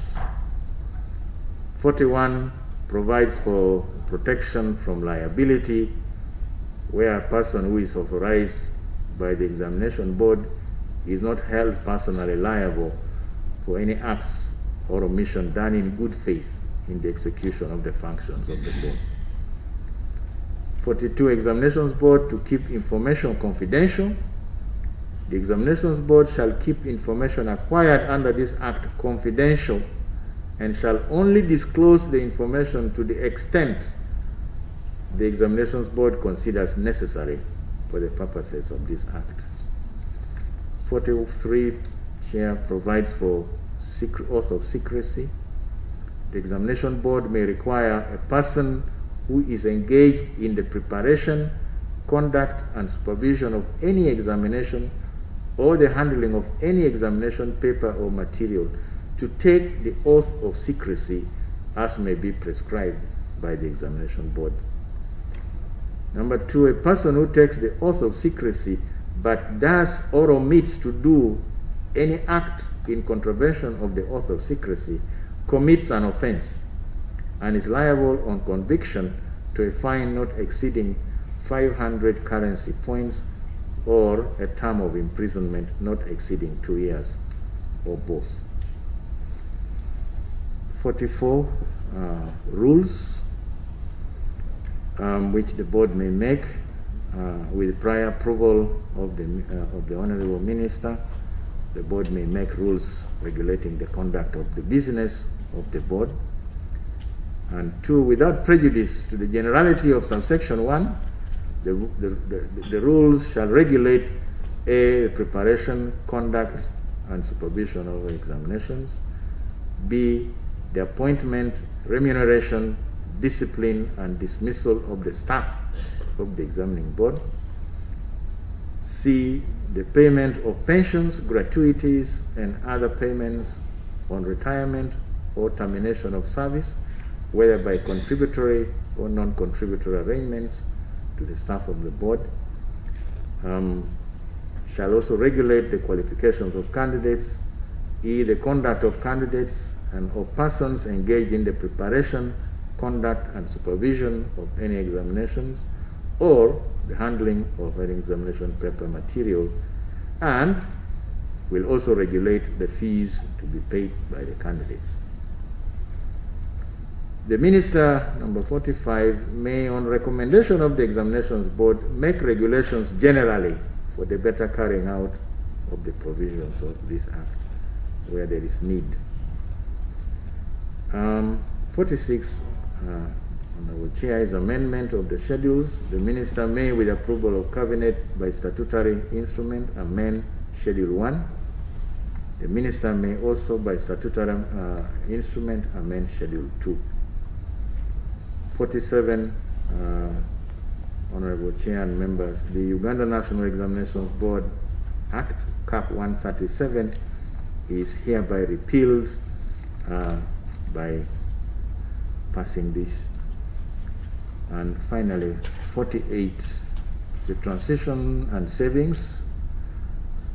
41 provides for protection from liability where a person who is authorized by the examination board is not held personally liable for any acts or omission done in good faith in the execution of the functions of the board. 42, examinations board to keep information confidential. The examinations board shall keep information acquired under this act confidential and shall only disclose the information to the extent the examinations board considers necessary for the purposes of this act. 43, Chair, provides for oath of secrecy. The examination board may require a person who is engaged in the preparation, conduct, and supervision of any examination or the handling of any examination paper or material to take the oath of secrecy as may be prescribed by the examination board. Number 2, a person who takes the oath of secrecy but does or omits to do any act in contravention of the oath of secrecy commits an offense and is liable on conviction to a fine not exceeding 500 currency points or a term of imprisonment not exceeding 2 years, or both. 44, rules which the board may make with prior approval of the Honorable Minister. The board may make rules regulating the conduct of the business of the board. And 2, without prejudice to the generality of subsection 1, the rules shall regulate A, the preparation, conduct, and supervision of examinations; B, the appointment, remuneration, discipline, and dismissal of the staff of the examining board; C, the payment of pensions, gratuities, and other payments on retirement or termination of service, whether by contributory or non-contributory arrangements to the staff of the board. Shall also regulate the qualifications of candidates, E, the conduct of candidates and of persons engaged in the preparation, conduct, and supervision of any examinations or the handling of any examination paper material, and will also regulate the fees to be paid by the candidates. The Minister, number 45, may, on recommendation of the Examinations Board, make regulations generally for the better carrying out of the provisions of this Act where there is need. 46, Honorable Chair, is amendment of the schedules. The Minister may, with approval of Cabinet by statutory instrument, amend Schedule 1. The Minister may also, by statutory instrument, amend Schedule 2. 47, Honorable Chair and members, the Uganda National Examinations Board Act, Cap 137, is hereby repealed by passing this. And finally, 48, the transition and savings.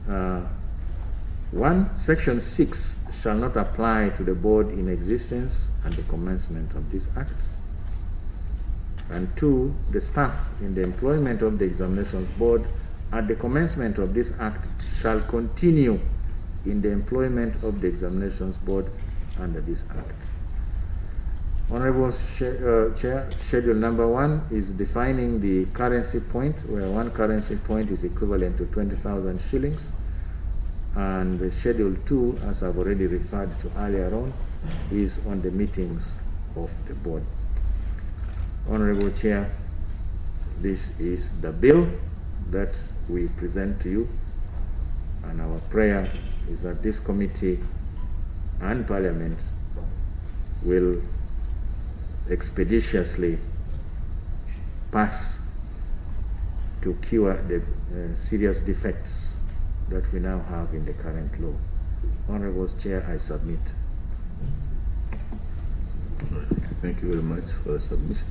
1, Section 6 shall not apply to the board in existence at the commencement of this Act. And 2, the staff in the employment of the Examinations Board at the commencement of this Act shall continue in the employment of the Examinations Board under this Act. Honorable Chair, Schedule number 1 is defining the currency point, where 1 currency point is equivalent to 20,000 shillings. And the Schedule 2, as I've already referred to earlier on, is on the meetings of the board. Honorable Chair, this is the bill that we present to you, and our prayer is that this committee and Parliament will expeditiously pass to cure the serious defects that we now have in the current law. Honorable Chair, I submit.
Thank you very much for the submission.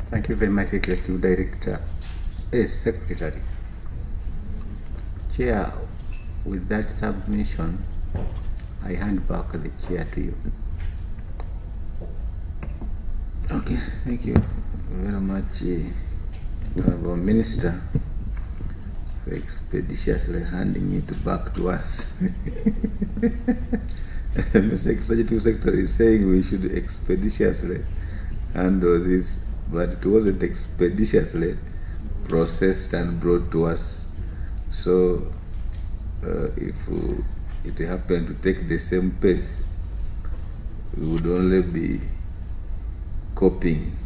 Thank you very much, Executive Director. Yes, Secretary. Chair, with that submission, I hand back the chair to you.
Okay, thank you very much, Honorable Minister, for expeditiously handing it back to us. Mr. Executive Secretary is saying we should expeditiously handle this, but it wasn't expeditiously processed and brought to us. So if it happened to take the same pace, we would only be coping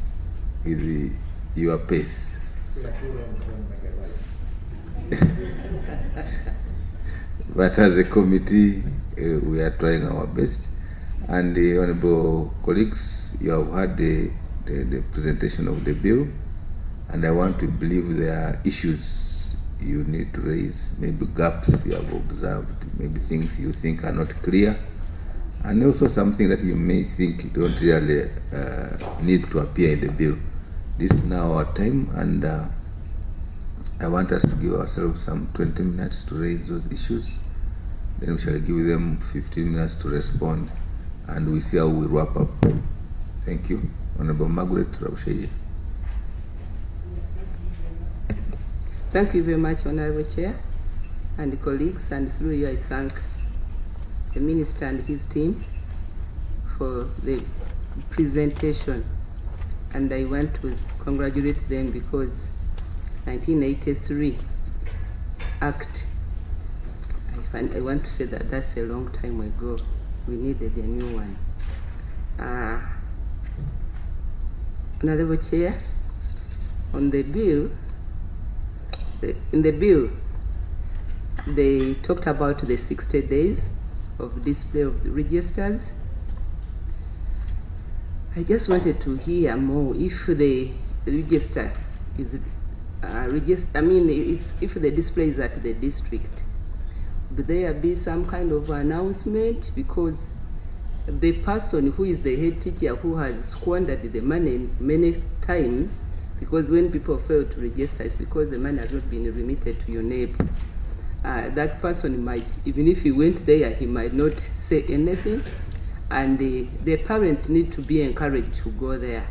with your pace. But as a committee, we are trying our best. And the honorable colleagues, you have heard the presentation of the bill, and I want to believe there are issues you need to raise, maybe gaps you have observed, maybe things you think are not clear, and also something that you may think don't really need to appear in the bill. This is now our time, and I want us to give ourselves some 20 minutes to raise those issues. Then we shall give them 15 minutes to respond, and we see how we wrap up. Thank you. Honorable Margaret Rabusheje.
Thank you very much, Honorable Chair and colleagues, and through you I thank the Minister and his team for the presentation, and I want to congratulate them because 1983 Act, I want to say that that's a long time ago. We needed a new one. Honorable Chair, on the bill, in the bill, they talked about the 60 days of display of the registers. I just wanted to hear more if the register is if the display is at the district, would there be some kind of announcement? Because the person who is the head teacher who has squandered the money many times, because when people fail to register, it's because the money has not been remitted to your neighbor. That person might, even if he went there, he might not say anything. And the parents need to be encouraged to go there,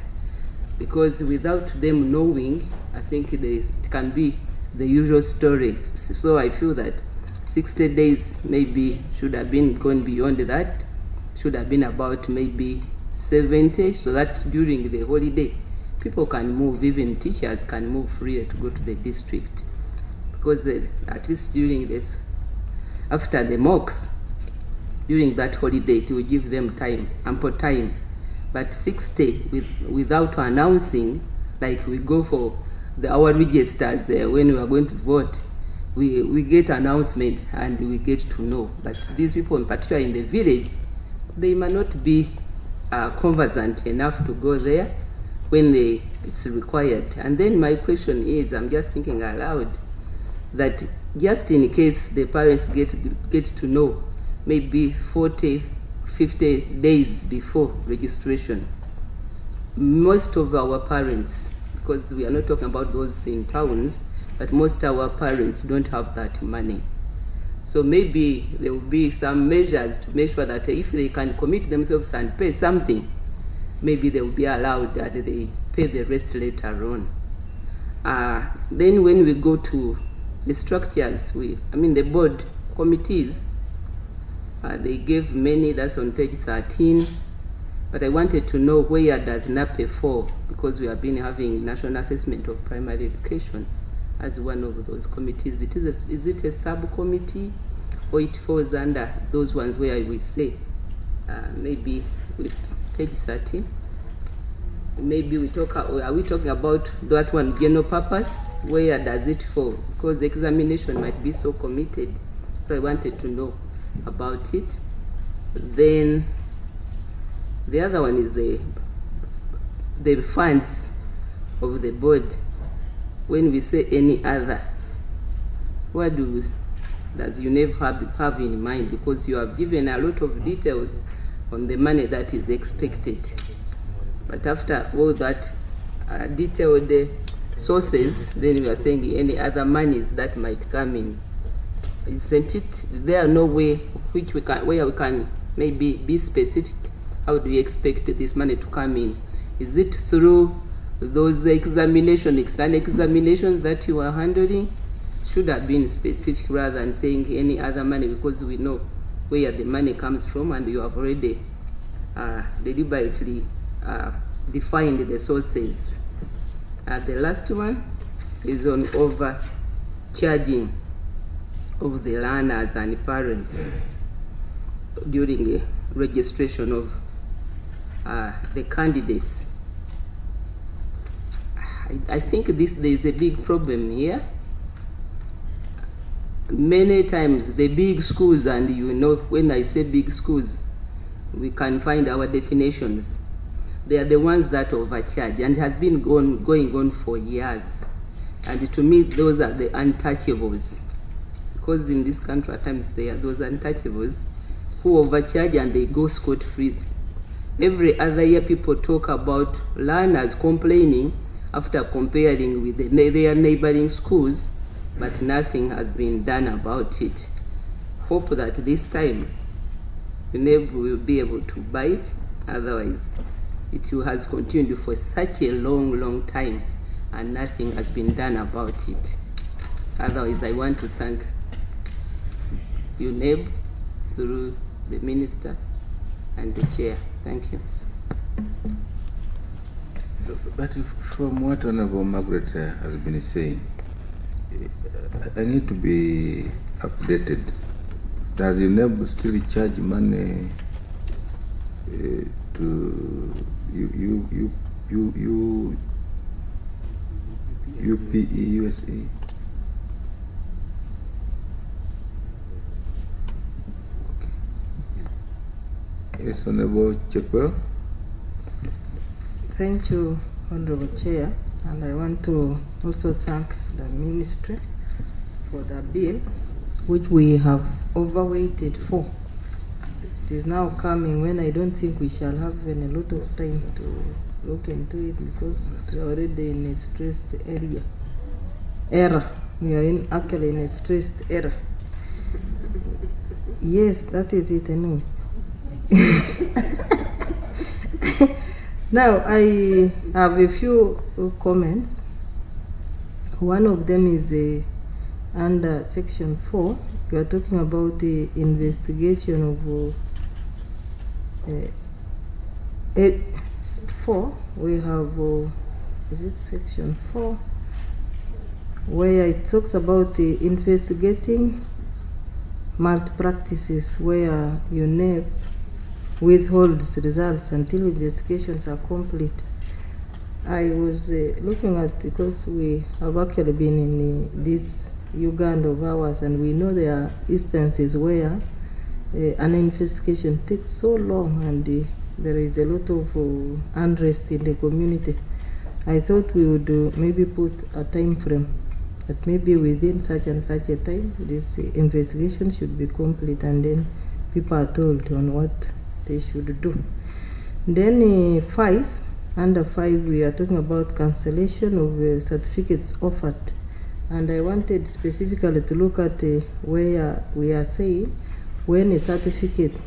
because without them knowing, I think it can be the usual story. So I feel that 60 days maybe should have been gone beyond that, should have been about maybe 70, so that during the holiday, people can move, even teachers can move freely to go to the district. Because at least during this, after the mocks, during that holiday, it will give them time, ample time. But 60 without announcing, like we go for our registers when we are going to vote, we get announcements and we get to know. But these people, in particular in the village, they might not be conversant enough to go there when it's required. And then my question is, I'm just thinking aloud, that just in case the parents get to know maybe 40, 50 days before registration, most of our parents, because we are not talking about those in towns, but most of our parents don't have that money. So maybe there will be some measures to make sure that if they can commit themselves and pay something, maybe they will be allowed that they pay the rest later on. Then when we go to the structures, the board committees, they gave many, that's on page 13, but I wanted to know where does NAPE fall, because we have been having National Assessment of Primary Education as one of those committees. Is it a subcommittee, or it falls under those ones where we say, maybe with page 13, maybe we talk, are we talking about that one general purpose? Where does it fall? Because the examination might be so committed. So I wanted to know about it. Then the other one is the funds of the board. When we say any other, what does UNEP have in mind? Because you have given a lot of details on the money that is expected. But after all that detailed sources, then we are saying any other monies that might come in. Isn't it? There are no way where we can maybe be specific. How do we expect this money to come in? Is it through those external examinations that you are handling? Should have been specific rather than saying any other money, because we know where the money comes from and you have already deliberately defined the sources. The last one is on overcharging of the learners and parents during the registration of the candidates. I think there is a big problem here. Many times the big schools, and you know, when I say big schools, we can find our definitions. They are the ones that overcharge, and it has been going on for years. And to me, those are the untouchables. Because in this country, at times, there are those untouchables who overcharge and they go scot-free. Every other year, people talk about learners complaining after comparing with their neighboring schools, but nothing has been done about it. Hope that this time, UNEP will be able to bite. Otherwise, it has continued for such a long time, and nothing has been done about it. Otherwise, I want to thank UNEP through the Minister and the Chair. Thank you.
But from what Honorable Margaret has been saying, I need to be updated. Does UNEP still charge money to UPE USA? Yes, Honorable Chepwell.
Thank you, Honorable Chair, and I want to also thank the Ministry for the bill, which we have overwaited for. It is now coming when I don't think we shall have even a lot of time to look into it, because we are already in a stressed era. We are actually in a stressed era. Yes, that is it anyway. Now, I have a few comments. One of them is under section 4. We are talking about the investigation of 4. We have, is it section 4? Where it talks about investigating malpractices, where UNEP withholds results until investigations are complete. I was looking at, because we have actually been in this Uganda of ours, and we know there are instances where an investigation takes so long and there is a lot of unrest in the community. I thought we would maybe put a time frame, that maybe within such and such a time this investigation should be complete, and then people are told on what they should do. Then 5, under 5, we are talking about cancellation of certificates offered, and I wanted specifically to look at where we are saying when a certificate,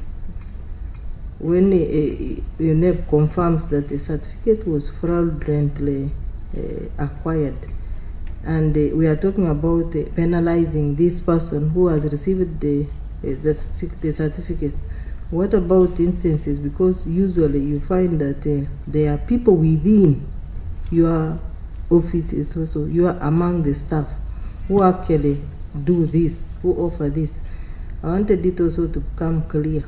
when UNEP confirms that the certificate was fraudulently acquired, and we are talking about penalizing this person who has received the certificate. What about instances, because usually you find that there are people within your offices also, you are among the staff who actually do this, who offer this, I wanted it also to become clear.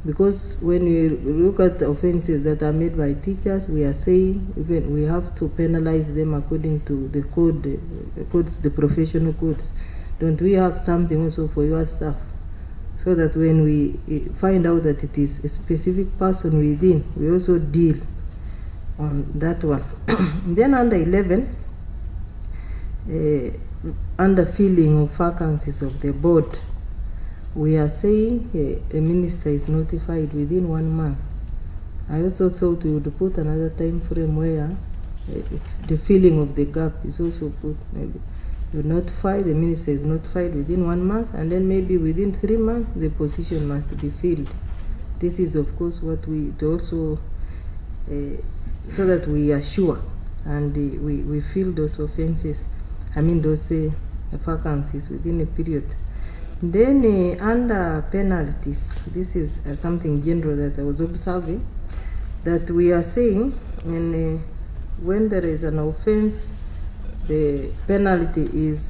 Because when we look at the offenses that are made by teachers, we are saying even we have to penalize them according to the code, the professional codes. Don't we have something also for your staff? So that when we find out that it is a specific person within, we also deal on that one. Then under 11, under filling of vacancies of the board, we are saying a minister is notified within 1 month. I also thought we would put another time frame where the filling of the gap is also put. Maybe you notify, the minister is notified within 1 month, and then maybe within 3 months the position must be filled. This is of course what we also, so that we are sure and we fill those offenses, those vacancies within a period. Then under penalties, this is something general that I was observing, that we are saying when there is an offense, the penalty is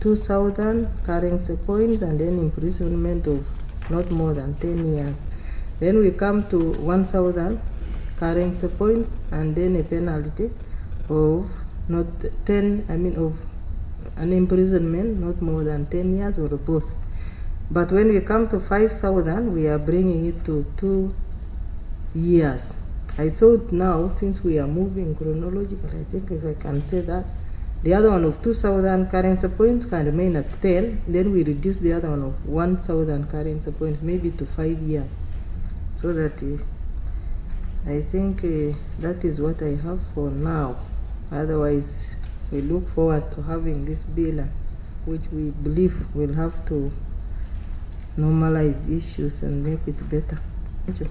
2,000 currency points and then imprisonment of not more than 10 years. Then we come to 1,000 currency points and then a penalty of not 10, of an imprisonment not more than 10 years or both. But when we come to 5,000, we are bringing it to 2 years. I thought now, since we are moving chronologically, I think if I can say that, the other one of 2,000 currency points can remain at 10, then we reduce the other one of 1,000 currency points maybe to 5 years. So that I think that is what I have for now. Otherwise, we look forward to having this bill, which we believe will have to normalize issues and make it better. Thank you.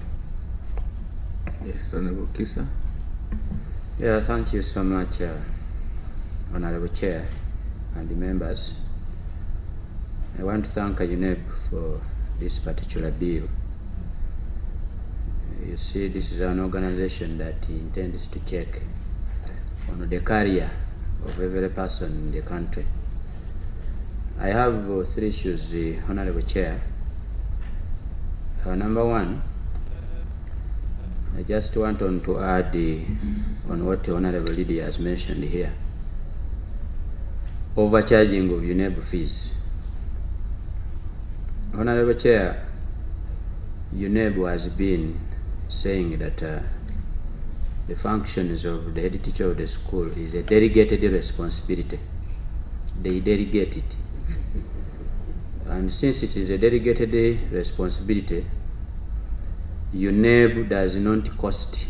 Yes, Honorable Kisa.
Yeah, thank you so much, Honorable Chair and the members. I want to thank UNEP for this particular bill. You see, this is an organization that intends to check on the career of every person in the country. I have 3 issues, Honorable Chair. Number 1, I just want to add on what the Honorable Lydia has mentioned here. Overcharging of UNEB fees. Honorable Chair, UNEB has been saying that the functions of the head teacher of the school is a delegated responsibility. They delegate it. And since it is a delegated responsibility, UNEB does not cost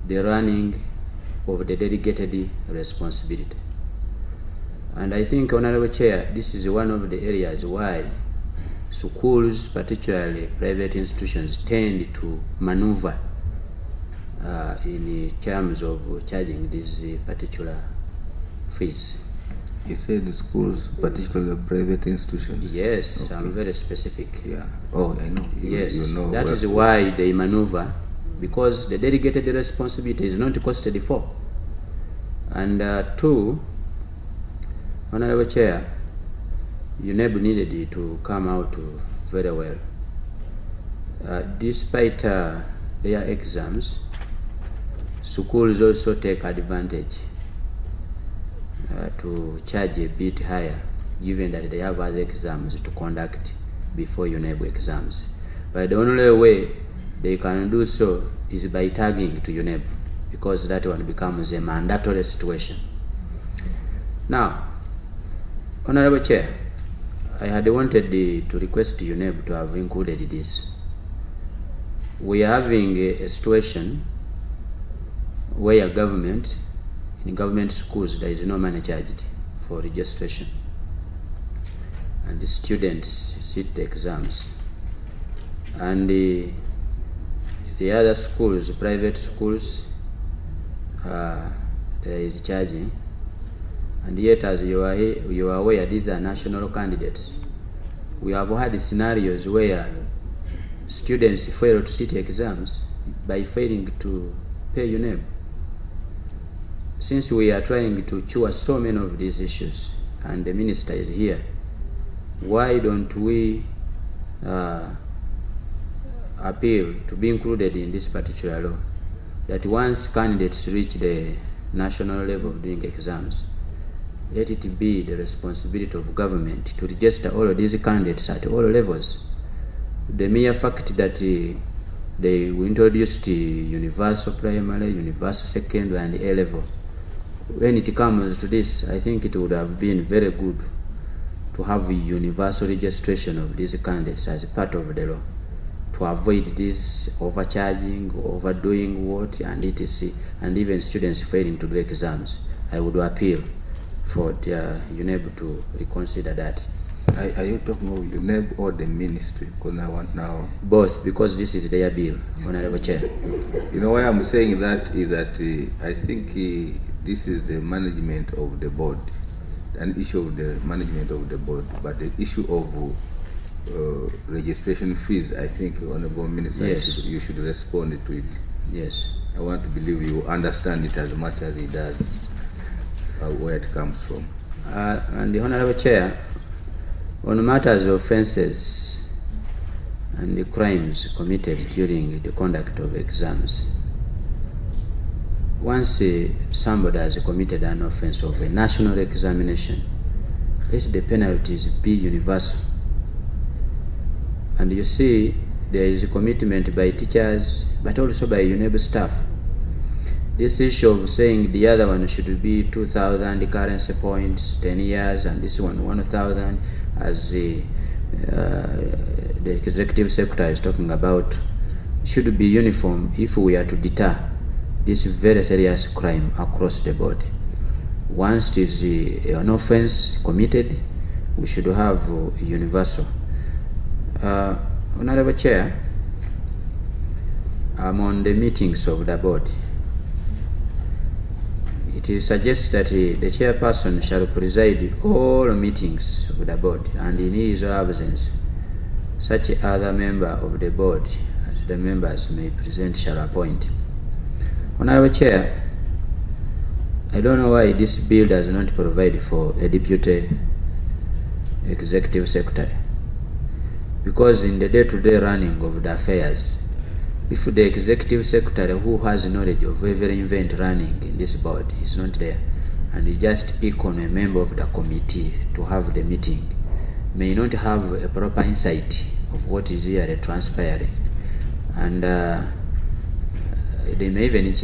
the running of the delegated responsibility. And I think, Honorable Chair, this is one of the areas why schools, particularly private institutions, tend to maneuver in terms of charging these particular fees.
You said the schools, particularly private institutions?
Yes,
okay.
I'm very specific.
Yeah. Oh, I know.
Yes,
you know
that is why they maneuver, because the delegated responsibility is not costed for. And 2, Honorable Chair, UNEB needed to come out very well. Despite their exams, schools also take advantage to charge a bit higher, given that they have other exams to conduct before UNEB exams. But the only way they can do so is by tagging to UNEB, because that one becomes a mandatory situation. Now, Honorable Chair, I had wanted to request UNEB to have included this. We are having a situation where in government schools there is no money charged for registration, and the students sit the exams, and the other schools, private schools, there is charging. And yet, as you are aware, these are national candidates. We have had scenarios where students fail to sit exams by failing to pay UNEB. Since we are trying to cure so many of these issues, and the minister is here, why don't we appeal to be included in this particular law, that once candidates reach the national level of doing exams, let it be the responsibility of government to register all of these candidates at all levels. The mere fact that they introduced universal primary, universal secondary, and A level, when it comes to this, I think it would have been very good to have a universal registration of these candidates as part of the law, to avoid this overcharging, overdoing what, and etc., and even students failing to do exams. I would appeal for the UNEB to reconsider that.
Are you talking of UNEB or the ministry? Because I want now
both, because this is their bill, Honorable Chair.
You know why I'm saying that is that I think this is the management of the board, an issue of the management of the board, but the issue of registration fees, I think, Honorable Minister,
yes,
you should respond to it.
Yes.
I want to believe you understand it as much as he does, where it comes from.
And the Honorable Chair, on matters of offences and the crimes committed during the conduct of exams, once somebody has committed an offence of a national examination, let the penalties be universal. And you see, there is a commitment by teachers, but also by UNEB staff. This issue of saying the other one should be 2,000 currency points, 10 years, and this one 1,000, as the executive secretary is talking about, should be uniform if we are to deter this very serious crime across the board. Once it is an offense committed, we should have universal. Honorable Chair, I'm on the meetings of the board. It is suggested that the chairperson shall preside all meetings of the board, and in his absence, such other member of the board as the members may present shall appoint. Honorable Chair, I don't know why this bill does not provide for a deputy executive secretary, because in the day-to-day running of the affairs, if the executive secretary who has knowledge of every event running in this board is not there, and you just pick on a member of the committee to have the meeting, may not have a proper insight of what is really transpiring, and they may even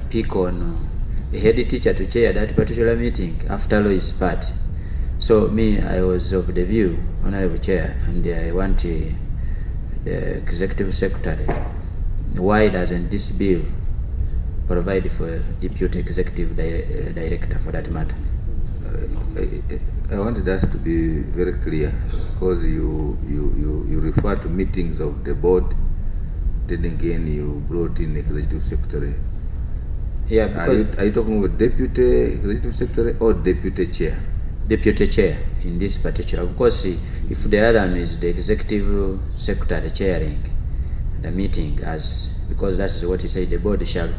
pick on a head teacher to chair that particular meeting after law is part. So I was of the view, Honorable Chair, and I want the executive secretary, why doesn't this bill provide for deputy executive director for that matter?
I wanted us to be very clear, because you refer to meetings of the board, then again you brought in executive secretary.
Yeah, because
are you talking about deputy executive secretary or deputy chair?
Deputy chair in this particular. Of course, if the other one is the executive secretary chairing the meeting, because that is what he said, the board shall,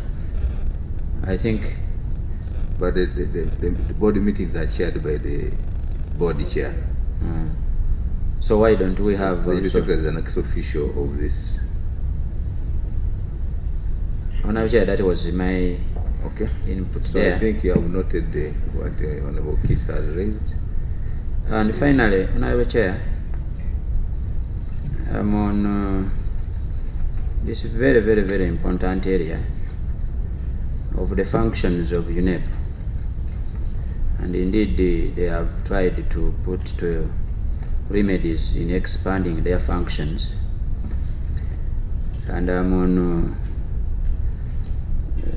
I think.
But the board meetings are chaired by the board chair.
So why don't we have
the secretary is an ex officio of this?
Honorable Chair, that was my input.
So I think you have noted what Honorable Kisa has raised.
And finally, Honorable Chair, I'm on this very, very, very important area of the functions of UNEP. And indeed, they have tried to put to remedies in expanding their functions. And I'm on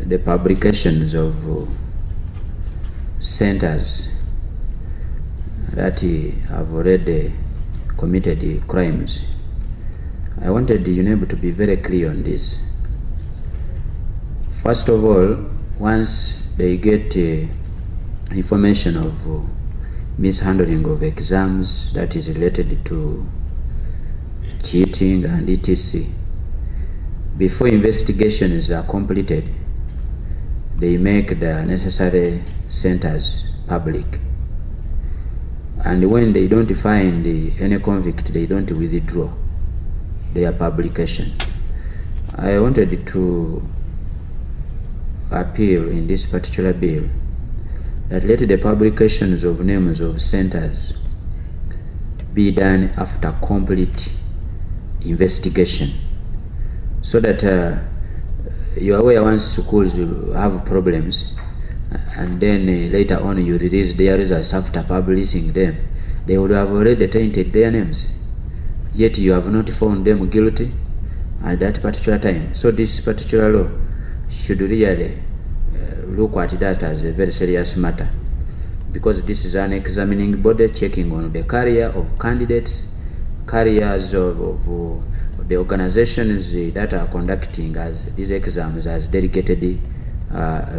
the publications of centers that have already committed crimes. I wanted the UNEB to be very clear on this. First of all, once they get information of mishandling of exams that is related to cheating and etc., before investigations are completed, they make the necessary centers public. and when they don't find any convict, they don't withdraw their publication. I wanted to appeal in this particular bill that let the publications of names of centers be done after complete investigation, so that you are aware once schools will have problems, and then later on you release their results after publishing them, they would have already tainted their names, yet you have not found them guilty at that particular time. So this particular law should really look at that as a very serious matter, because this is an examining body checking on the career of candidates, careers of the organizations that are conducting these exams as delegated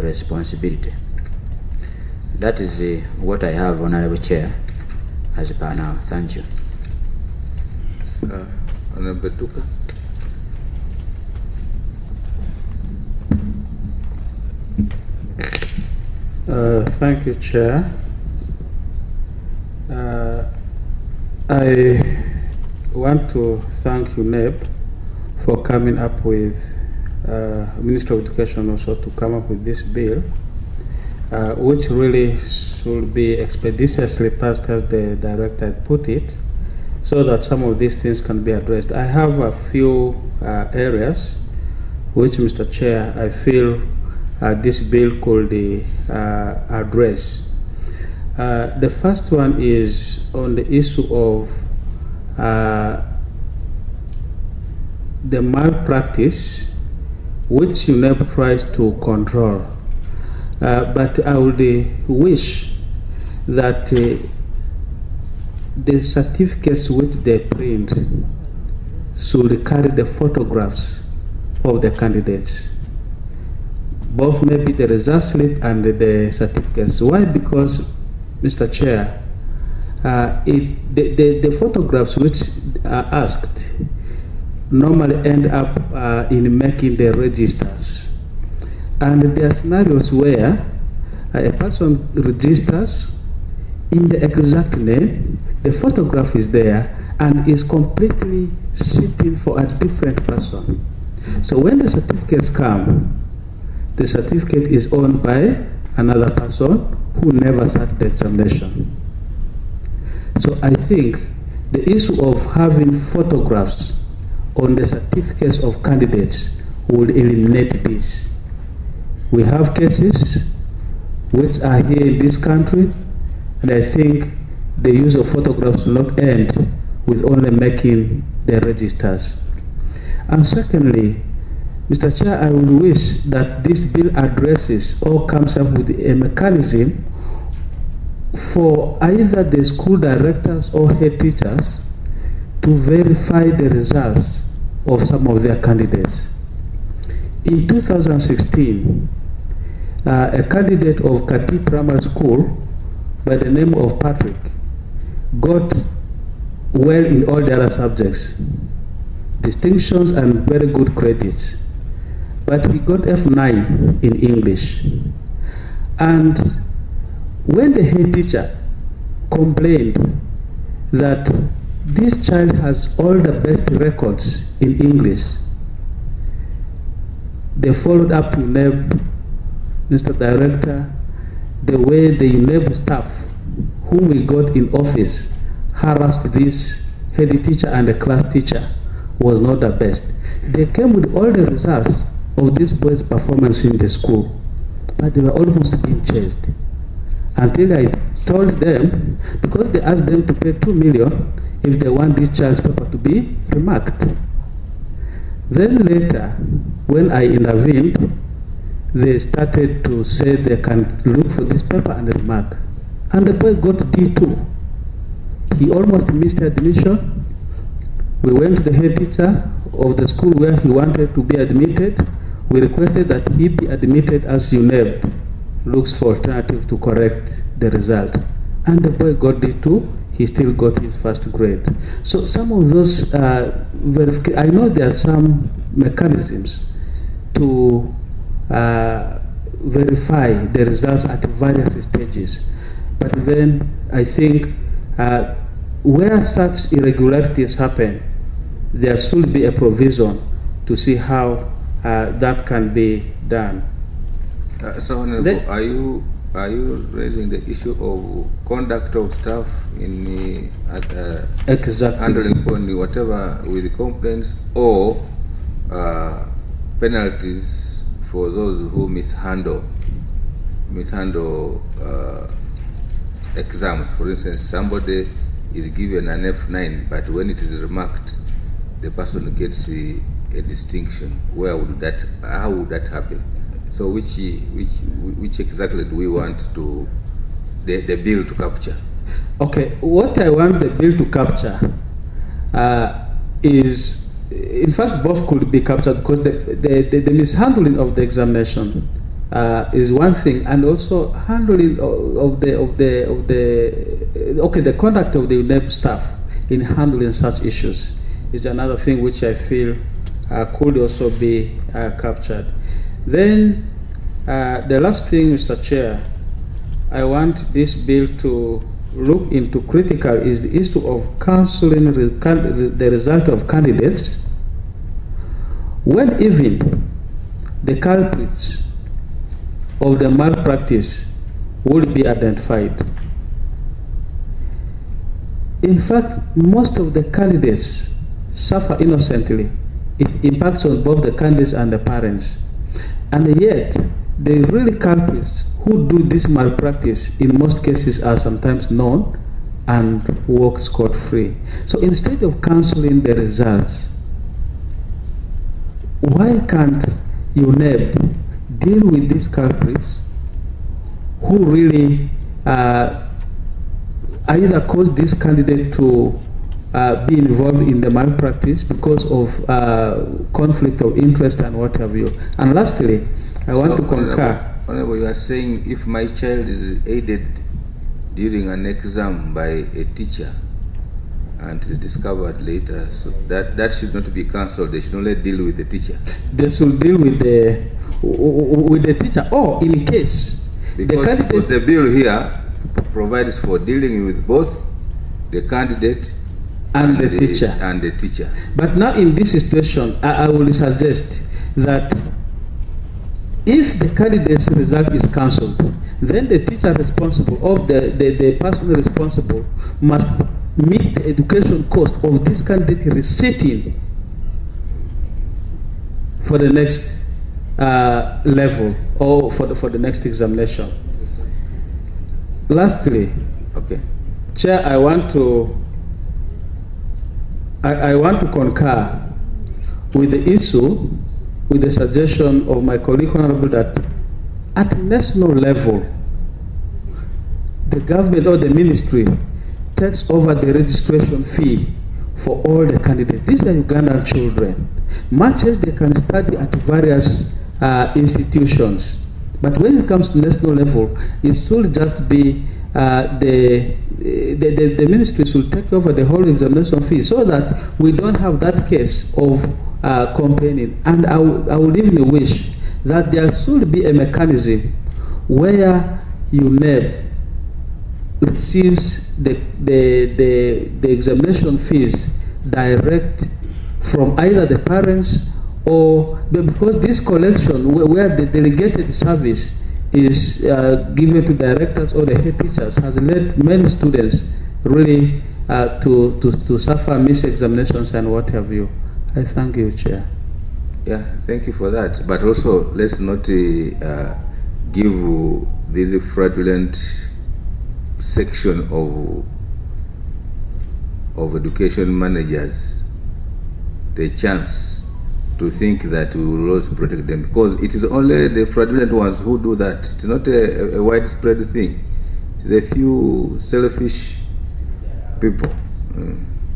responsibility. That is what I have, Honorable Chair, as per now. Thank you.
Honorable Tuka.
Thank you, Chair. I want to thank UNEB for coming up with Minister of Education also to come up with this bill, which really should be expeditiously passed as the director had put it, so that some of these things can be addressed. I have a few areas which, Mr. Chair, I feel this bill could address. The first one is on the issue of the malpractice which UNEP tries to control. But I would wish that the certificates which they print should carry the photographs of the candidates, both maybe the result slip and the certificates. Why? Because, Mr. Chair, the photographs which are asked normally end up in making the registers. And there are scenarios where a person registers in the exact name, the photograph is there, and is completely sitting for a different person. So when the certificates come, the certificate is owned by another person who never sat the examination. So I think the issue of having photographs on the certificates of candidates will eliminate this. We have cases which are here in this country, and I think the use of photographs will not end with only making the registers. And secondly, Mr. Chair, I would wish that this bill addresses or comes up with a mechanism for either the school directors or head teachers to verify the results of some of their candidates. In 2016, a candidate of Kati Primary School by the name of Patrick got well in all the other subjects, distinctions and very good credits, but he got F9 in English. And when the head teacher complained that this child has all the best records in English, they followed up to UNEB, Mr. Director, the way the UNEB staff whom we got in office harassed this head teacher and the class teacher was not the best. They came with all the results of this boy's performance in the school, but they were almost being chased. Until I told them, because they asked them to pay 2 million if they want this child's paper to be remarked. Then later, when I intervened, they started to say they can look for this paper and remark. And the boy got D2. He almost missed admission. We went to the head teacher of the school where he wanted to be admitted. We requested that he be admitted as UNEB looks for alternative to correct the result. And the boy got D2. He still got his first grade. So some of those, I know there are some mechanisms to verify the results at various stages. But then I think where such irregularities happen, there should be a provision to see how that can be done.
So, Honorable, are you raising the issue of conduct of staff in
exactly
handling only whatever with complaints, or penalties for those who mishandle exams? For instance, somebody is given an F9, but when it is remarked, the person gets a distinction. How would that happen? So which exactly do we want the bill to capture?
Okay, what I want the bill to capture is, in fact, both could be captured, because the mishandling of the examination is one thing, and also handling of the conduct of the UNEB staff in handling such issues is another thing which I feel could also be captured. Then the last thing, Mr. Chair, I want this bill to look into critical is the issue of cancelling the result of candidates when even the culprits of the malpractice would be identified. In fact, most of the candidates suffer innocently. It impacts on both the candidates and the parents. And yet, the really culprits who do this malpractice in most cases are sometimes known and walk scot-free. So instead of cancelling the results, why can't UNEB deal with these culprits who really either cause this candidate to be involved in the malpractice because of conflict of interest and what have you? And lastly, I want to concur.
Honorable, you are saying if my child is aided during an exam by a teacher and is discovered later, so that should not be cancelled. They should only deal with the teacher.
They should deal with the teacher, or in case
because the bill here provides for dealing with both the candidate
and the teacher. But now in this situation, I will suggest that if the candidate's result is cancelled, then the teacher responsible, or the person responsible, must meet the education cost of this candidate receiving for the next level, or for the next examination. Lastly,
okay,
Chair, I want to concur with the issue, with the suggestion of my colleague Honorable, that at national level, the government or the ministry takes over the registration fee for all the candidates. These are Ugandan children. Much as they can study at various institutions, but when it comes to national level, it should just be the ministry should take over the whole examination fee, so that we don't have that case of complaining. And I would even wish that there should be a mechanism where UNEB receives the examination fees direct from either the parents, or because this collection where the delegated service is given to directors or the head teachers has led many students really to suffer mis-examinations and what have you. I thank you, Chair.
Yeah, thank you for that. But also, let's not give this fraudulent section of education managers the chance to think that we will also protect them, because it is only the fraudulent ones who do that. It's not a widespread thing. It's a few selfish people,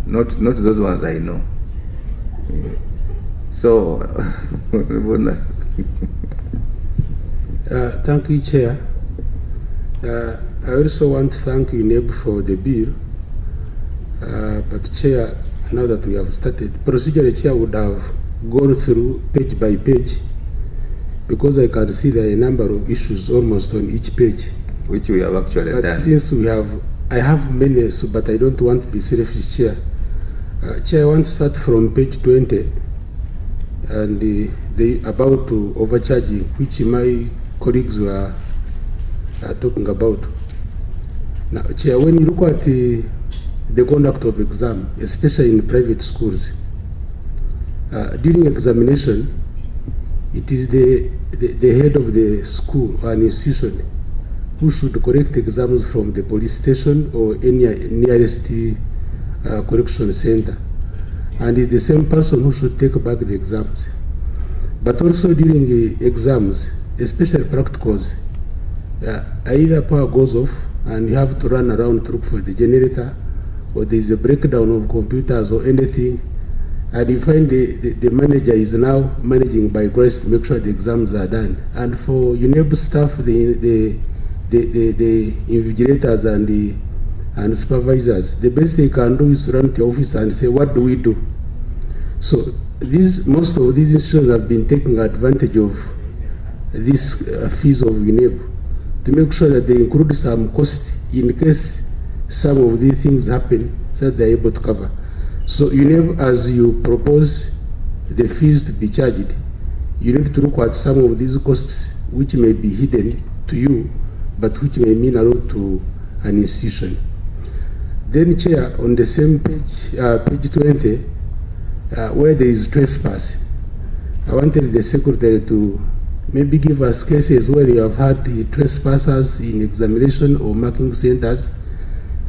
not those ones I know. So,
thank you, Chair. I also want to thank UNEB for the bill. But Chair, now that we have started, procedurally, Chair would have gone through page by page, because I can see there are a number of issues almost on each page,
which we have actually done.
But since we have I have many, so, but I don't want to be selfish, Chair. Chair, I want to start from page 20 and the about to overcharging, which my colleagues were talking about. Now, Chair, when you look at the conduct of exam, especially in private schools, during examination, it is the head of the school or an institution who should correct exams from the police station or any nearest correction center. And it's the same person who should take back the exams. But also during the exams, especially practicals, either power goes off and you have to run around to look for the generator, or there is a breakdown of computers or anything, and you find the manager is now managing by grace to make sure the exams are done. And for UNEB staff, the invigilators and supervisors, the best they can do is run to the office and say, what do we do? So most of these institutions have been taking advantage of these fees of UNEB to make sure that they include some cost in case some of these things happen, so that they're able to cover. So UNEB, as you propose the fees to be charged, you need to look at some of these costs which may be hidden to you, but which may mean a lot to an institution. Then, Chair, on the same page, page 20, where there is trespass, I wanted the Secretary to maybe give us cases where you have had the trespassers in examination or marking centers,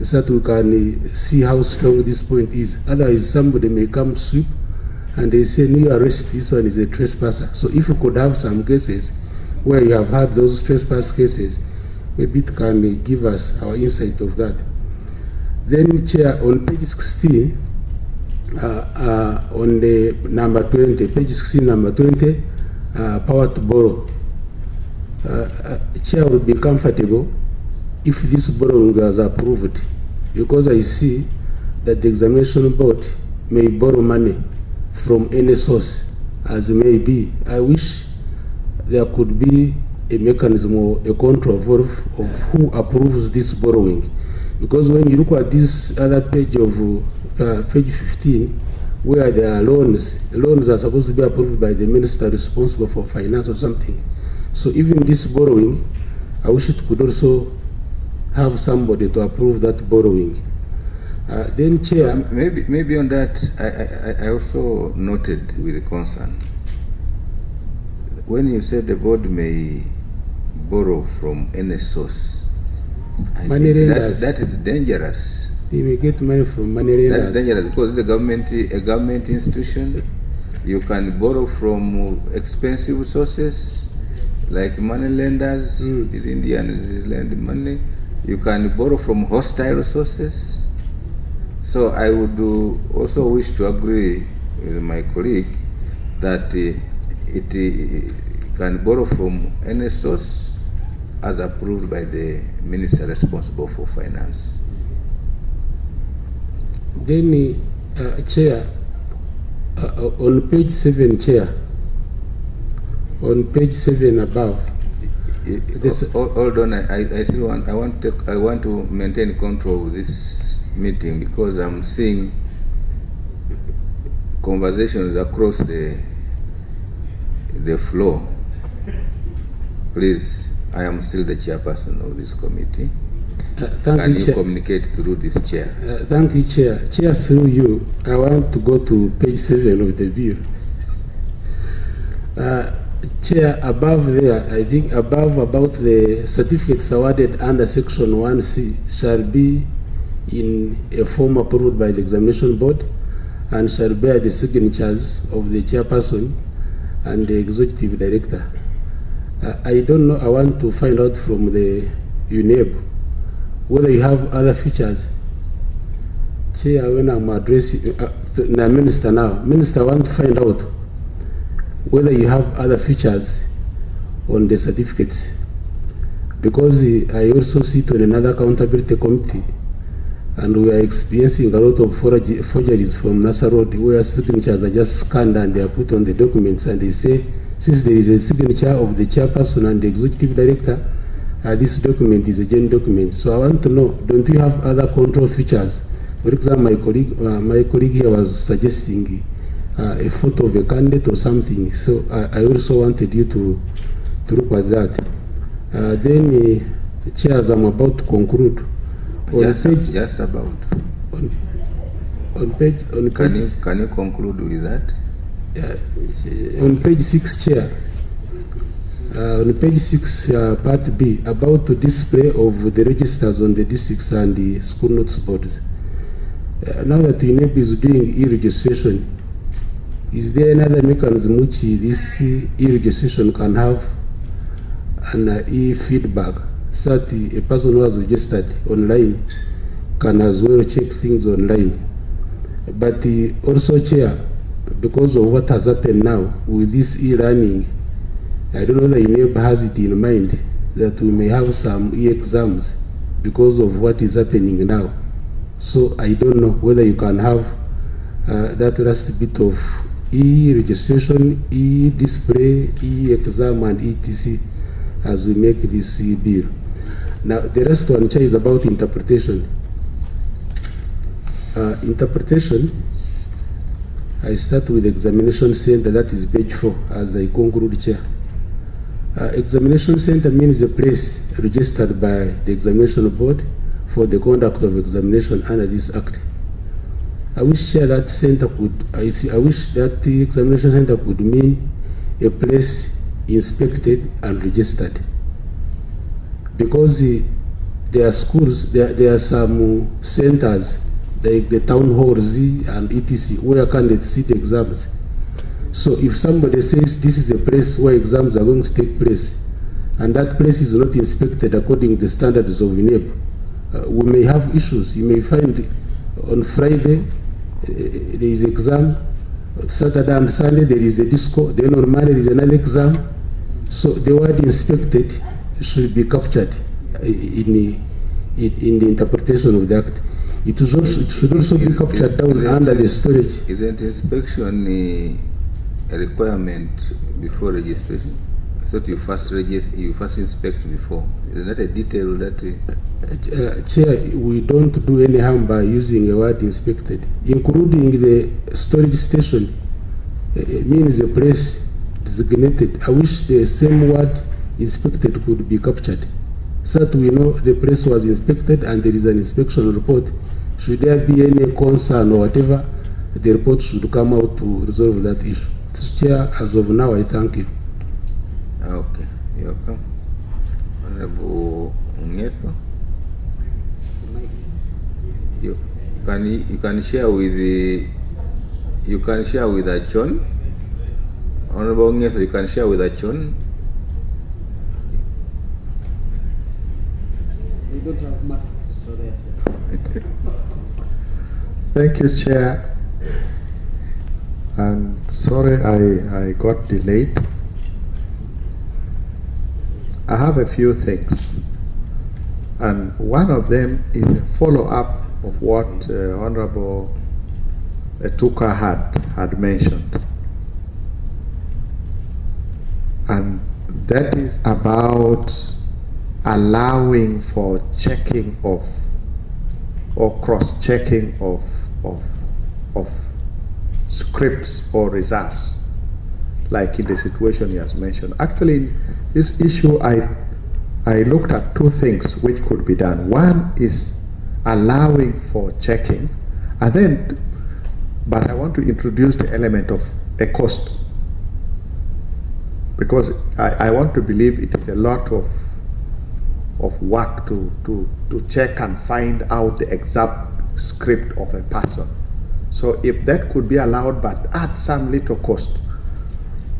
so that we can see how strong this point is. Otherwise, somebody may come sweep and they say, no, you arrest, this one is a trespasser. So if you could have some cases where you have had those trespass cases, maybe it can give us our insight of that. Then, Chair, on page 16, on the number 20, page 16, number 20, power to borrow. Chair would be comfortable if this borrowing was approved, because I see that the examination board may borrow money from any source, as may be. I wish there could be a mechanism or a control of who approves this borrowing. Because when you look at this other page of page 15, where there are loans are supposed to be approved by the minister responsible for finance or something. So even this borrowing, I wish it could also have somebody to approve that borrowing. Then, Chair,
maybe on that, I also noted with concern when you said the board may borrow from any source.
Money lenders.
That is dangerous.
They may get money from money lenders.
That's dangerous because a government institution, you can borrow from expensive sources like money lenders. These Indians lend money. You can borrow from hostile sources. So I would also wish to agree with my colleague that it can borrow from any source as approved by the minister responsible for finance.
Then, Chair, on page 7, Chair, on page 7 above.
Hold on, I still want to maintain control of this meeting because I'm seeing conversations across the floor. Please, I am still the chairperson of this committee. Can you communicate through this chair?
Thank you, Chair. Chair, through you, I want to go to page 7 of the bill. Chair, above there, I think above about the certificates awarded under section 1C shall be in a form approved by the examination board and shall bear the signatures of the chairperson and the executive director. I don't know, I want to find out from the UNEB whether you have other features. Chair, when I'm addressing the minister now, Minister, I want to find out whether you have other features on the certificates, because I also sit on another accountability committee and we are experiencing a lot of forgeries from NASA Road where signatures are just scanned and they are put on the documents and they say, since there is a signature of the chairperson and the executive director, this document is a genuine document. So I want to know, don't you have other control features? For example, my colleague here was suggesting a photo of a candidate or something. So I also wanted you to look at that. Then, Chair, as I'm about to conclude,
just about.
On page,
can you conclude with that?
On page 6, Chair. On page 6, part B, about the display of the registers on the districts and the school notes boards. Now that UNEP is doing e-registration, is there another mechanism which this e-registration can have an e-feedback, so that a person who has registered online can as well check things online? But also, Chair, because of what has happened now with this e-learning, I don't know that UNEP has it in mind that we may have some e-exams because of what is happening now. So I don't know whether you can have that last bit of e-registration, e-display, e-exam, and etc. as we make this bill. Now, the rest one, Chair, is about interpretation. Interpretation, I start with examination center, that is page 4, as I conclude, Chair. Examination center means a place registered by the examination board for the conduct of examination under this act. I wish that center could, I wish that the examination center could mean a place inspected and registered. Because there are schools, there are some centers like the town halls and etc. where candidates sit exams. So if somebody says this is a place where exams are going to take place, and that place is not inspected according to the standards of UNEP, we may have issues. You may find on Friday there is exam, Saturday and Sunday there is a disco, then on Monday there is another exam. So the word inspected should be captured in the interpretation of the act. It should also be captured down under the storage.
Isn't inspection a requirement before registration? I thought you first inspect before. Is that a detail that?
Chair, we don't do any harm by using a word inspected, including the storage station. It means a place designated. I wish the same word inspected could be captured, so that we know the place was inspected and there is an inspection report. Should there be any concern or whatever, the report should come out to resolve that issue. Chair, as of now, I thank you.
Okay, you're welcome. Honorable Ngeso, you can share with Achon. Honorable Ngeso, you can share with Achon.
We don't have masks, so that's
Thank you, Chair. And sorry I got delayed. I have a few things. And one of them is a follow-up of what Honorable Etuka had mentioned. And that is about allowing for checking of or cross-checking of scripts or results, like in the situation he has mentioned. Actually, this issue, I looked at two things which could be done. One is allowing for checking, and then, but I want to introduce the element of a cost, because I want to believe it is a lot of work to check and find out the exact script of a person. So if that could be allowed but at some little cost,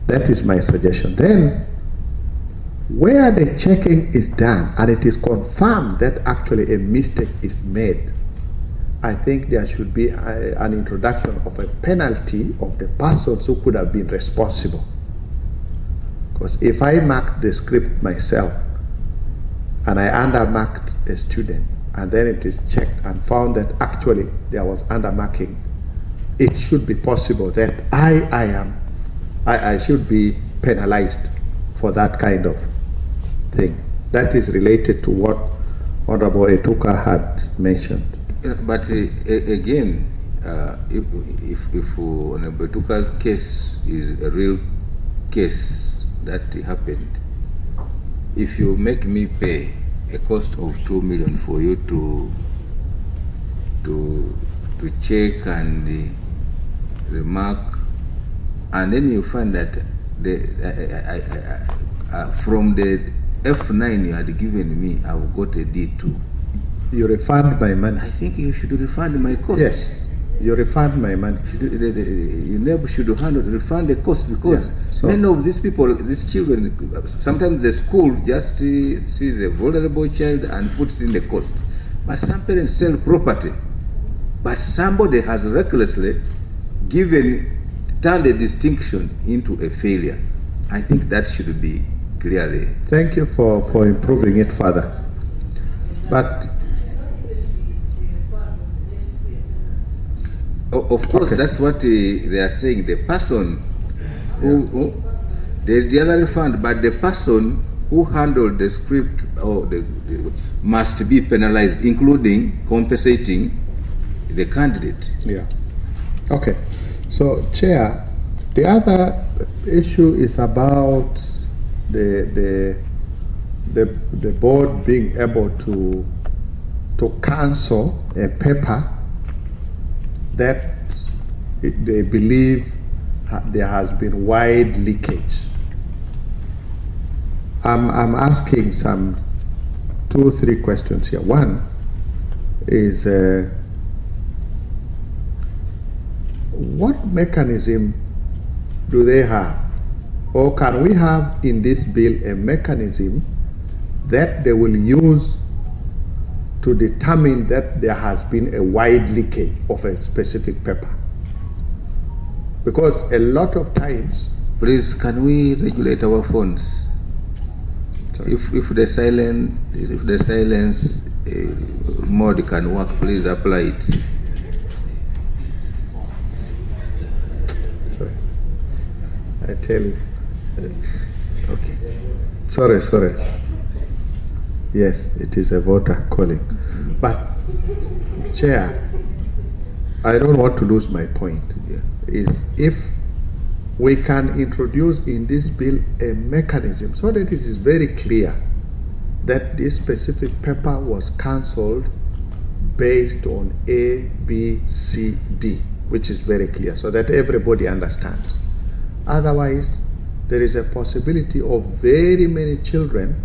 that is my suggestion. Then, where the checking is done and it is confirmed that actually a mistake is made, I think there should be an introduction of a penalty of the persons who could have been responsible. Because if I marked the script myself and I undermarked a student, and then it is checked and found that actually there was undermarking, it should be possible that I should be penalized for that kind of thing. that is related to what Honorable Educ had mentioned.
But again, if Honorable Educ's case is a real case that happened, if you make me pay a cost of 2 million for you to check and remark, and then you find that from the F9 you had given me, I've got a D2.
You refund my money?
I think you should refund my cost.
Yes, you refund my money.
You never should refund the cost, because many of these people, these children, sometimes the school just sees a vulnerable child and puts in the cost. But some parents sell property, but somebody has recklessly turned a distinction into a failure. I think that should be clearly.
Thank you for improving it further. But
of course, that's what they are saying. The person who there's the other refund, but the person who handled the script must be penalized, including compensating the candidate.
Yeah. Okay. So, Chair, the other issue is about the board being able to cancel a paper that they believe there has been wide leakage. I'm asking some 2 or 3 questions here. One is what mechanism do they have, or can we have in this bill a mechanism that they will use to determine that there has been a wide leakage of a specific paper? Because a lot of times...
Please, can we regulate our phones? If the silence mode can work, please apply it.
Sorry, I tell you.
Okay.
Sorry. Yes, it is a voter calling. But, Chair, I don't want to lose my point. Is if we can introduce in this bill a mechanism so that it is very clear that this specific paper was cancelled based on A, B, C, D, which is very clear, so that everybody understands. Otherwise, there is a possibility of very many children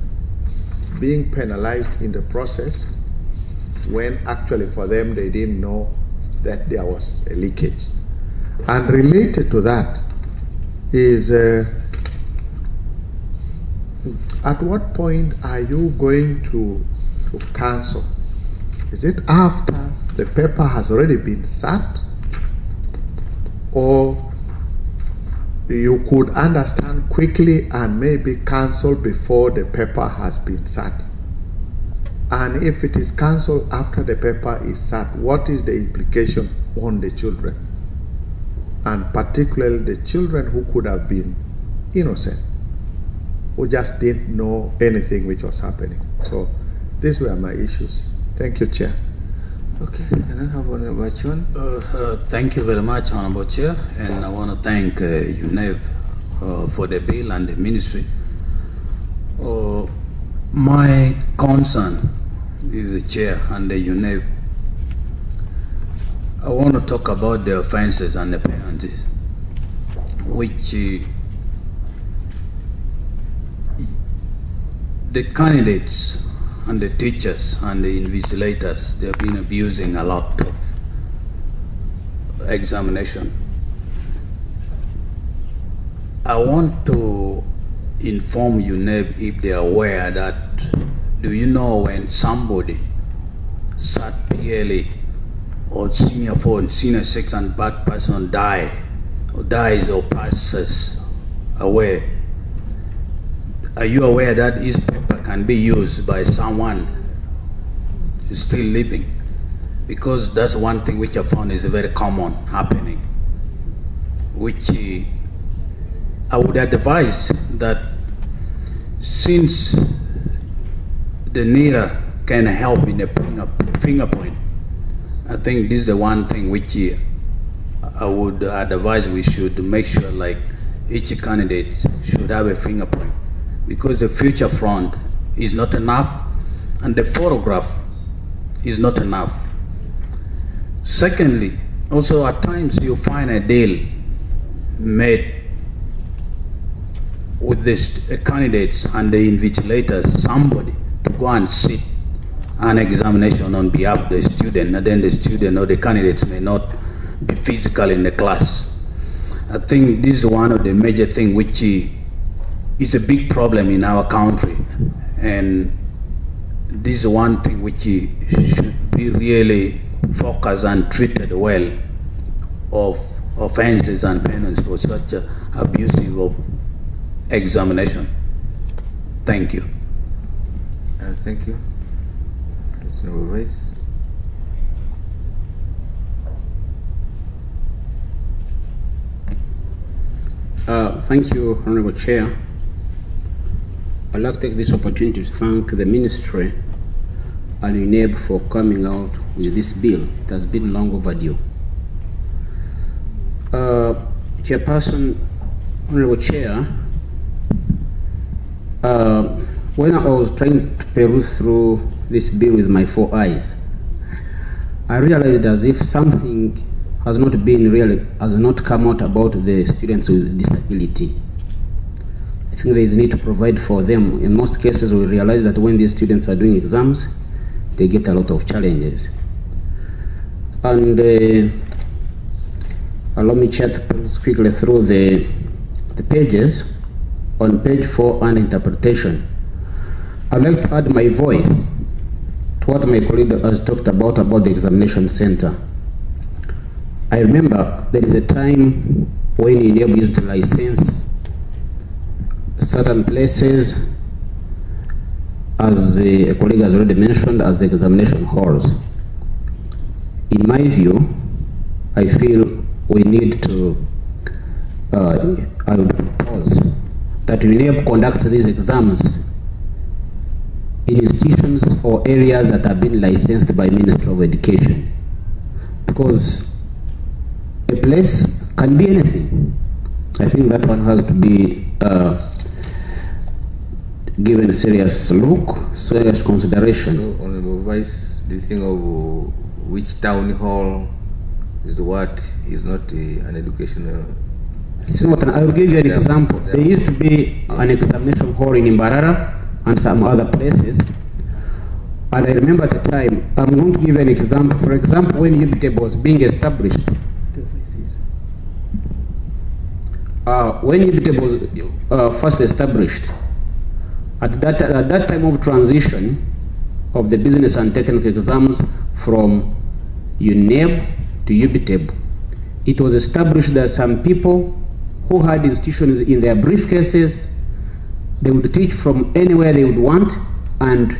being penalized in the process when actually for them they didn't know that there was a leakage. And related to that is at what point are you going to cancel? Is it after the paper has already been sat, or you could understand quickly and maybe cancel before the paper has been sat? And if it is cancelled after the paper is sat, what is the implication on the children? And particularly the children who could have been innocent, who just didn't know anything which was happening. So these were my issues. Thank you, Chair.
Okay, can I have Honorable Chon?
Thank you very much, Honorable Chair, and I want to thank UNEP for the bill and the ministry. My concern is the Chair and the UNEP. I want to talk about the offenses and the penalties, which the candidates and the teachers and the invigilators, they have been abusing a lot of examination. I want to inform UNEP if they are aware that, do you know when somebody sat PLA or senior 4 and senior 6 and bad person dies or passes away, are you aware that his paper can be used by someone who's still living? Because that's one thing which I found is very common happening, which I would advise that since the NIRA can help in the fingerprint. I think this is the one thing which I would advise we should make sure like each candidate should have a fingerprint, because the future front is not enough and the photograph is not enough. Secondly, also at times you find a deal made with the candidates and the invigilators, somebody to go and sit an examination on behalf of the student, and then the student or the candidates may not be physical in the class. I think this is one of the major things which is a big problem in our country, and this is one thing which should be really focused and treated well of offenses and penalties for such abusive of examination. Thank you.
Thank you. Vice.
Thank you, Honorable Chair. I'd like to take this opportunity to thank the Ministry and UNEB for coming out with this bill. It has been long overdue. Chairperson, Honorable Chair, when I was trying to peruse through this bill with my 4 eyes, I realized as if something has not come out about the students with disability. I think there is a need to provide for them. In most cases, we realize that when these students are doing exams, they get a lot of challenges. And allow me to quickly through the pages. On page 4 on interpretation, I'd like to add my voice to what my colleague has talked about the examination center. I remember there is a time when UNEB used to license certain places, as a colleague has already mentioned, as the examination halls. In my view, I feel we need to, I would propose that UNEB conducts these exams in institutions or areas that have been licensed by Ministry of Education, because a place can be anything. I think that one has to be given a serious look, serious consideration.
So, Honorable Vice, the thing of which town hall is what is not an educational.
It's not. I will give you an example. There used to be an examination hall in Imbarara and some other places. And I remember at the time, I'm going to give an example. For example, when UBTEB was being established, when UBTEB was first established, at that time of transition of the business and technical exams from UNEB to UBTEB, it was established that some people who had institutions in their briefcases, they would teach from anywhere they would want and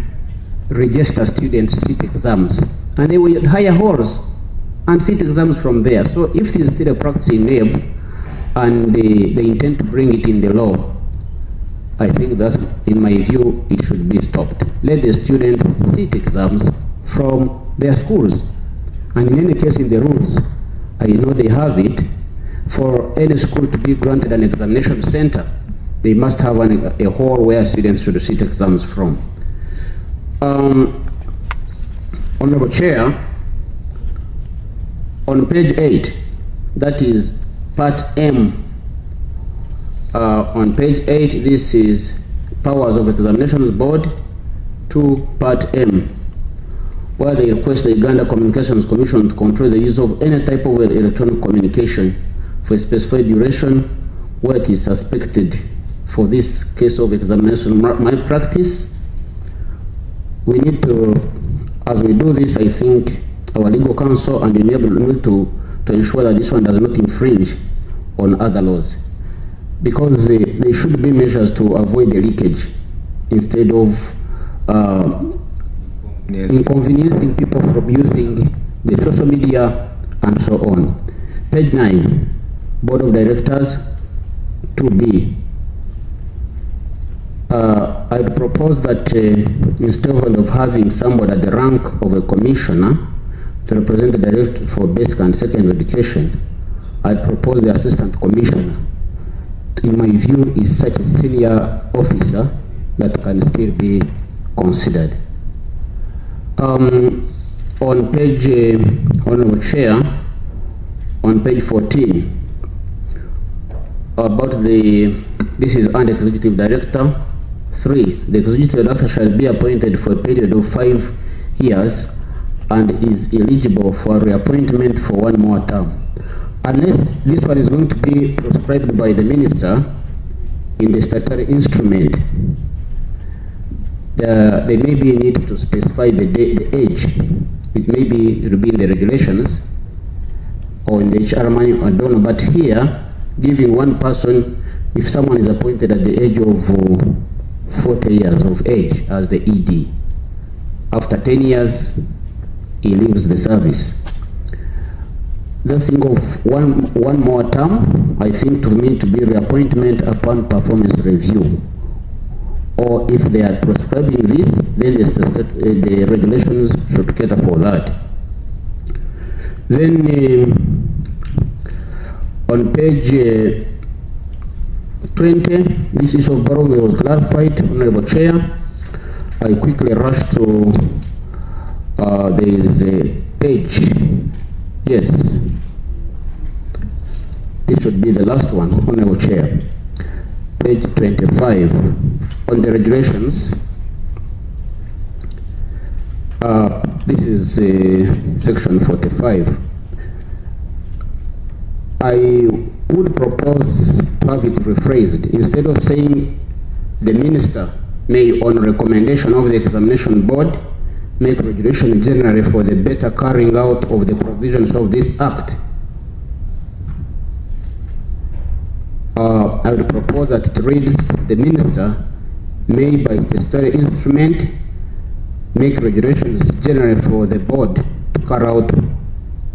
register students to sit exams. And they would hire halls and sit exams from there. So if this is still a practice in UNEB and they intend to bring it in the law, I think that, in my view, it should be stopped. Let the students sit exams from their schools. And in any case, in the rules, I know they have it, for any school to be granted an examination center, they must have a hall where students should sit exams from. Honorable Chair, on page 8, that is part M. On page 8, this is powers of examinations board, to part M, where they request the Uganda Communications Commission to control the use of any type of electronic communication for a specified duration where it is suspected for this case of examination malpractice. We need to, as we do this, I think our legal counsel and the need to ensure that this one does not infringe on other laws, because there should be measures to avoid the leakage instead of inconveniencing people from using the social media and so on. Page 9, Board of Directors, 2B. I'd propose that instead of having somebody at the rank of a commissioner to represent the Director for Basic and Secondary Education, I'd propose the Assistant Commissioner. In my view, is such a senior officer that can still be considered. On page, Honorable Chair, on page 14, about this is under Executive Director. 3. The Executive Director shall be appointed for a period of 5 years and is eligible for reappointment for 1 more term. Unless this one is going to be prescribed by the Minister in the statutory instrument, there may be a need to specify the age. It may be in the regulations or in the HR manual, I don't know, but here, giving one person, if someone is appointed at the age of 40 years of age as the ED, after 10 years, he leaves the service. The thing of one more term, I think to me to be reappointment upon performance review. Or if they are prescribing this, then the regulations should cater for that. Then on page 20, this issue of borrowing was clarified, Honorable Chair. I quickly rush to, there is a page, yes, this should be the last one, Honorable Chair. Page 25, on the regulations, this is section 45. I would propose to have it rephrased. Instead of saying the Minister may, on recommendation of the Examination Board, make regulation generally for the better carrying out of the provisions of this Act, I would propose that it reads, the Minister may, by statutory instrument, make regulations generally for the Board to carry out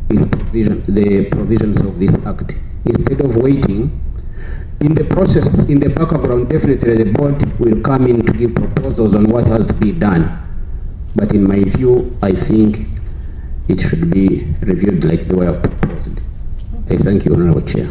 the provisions of this Act. Instead of waiting, in the process, in the background, definitely the Board will come in to give proposals on what has to be done. But in my view, I think it should be reviewed like the way I've proposed. I thank you, Honorable Chair.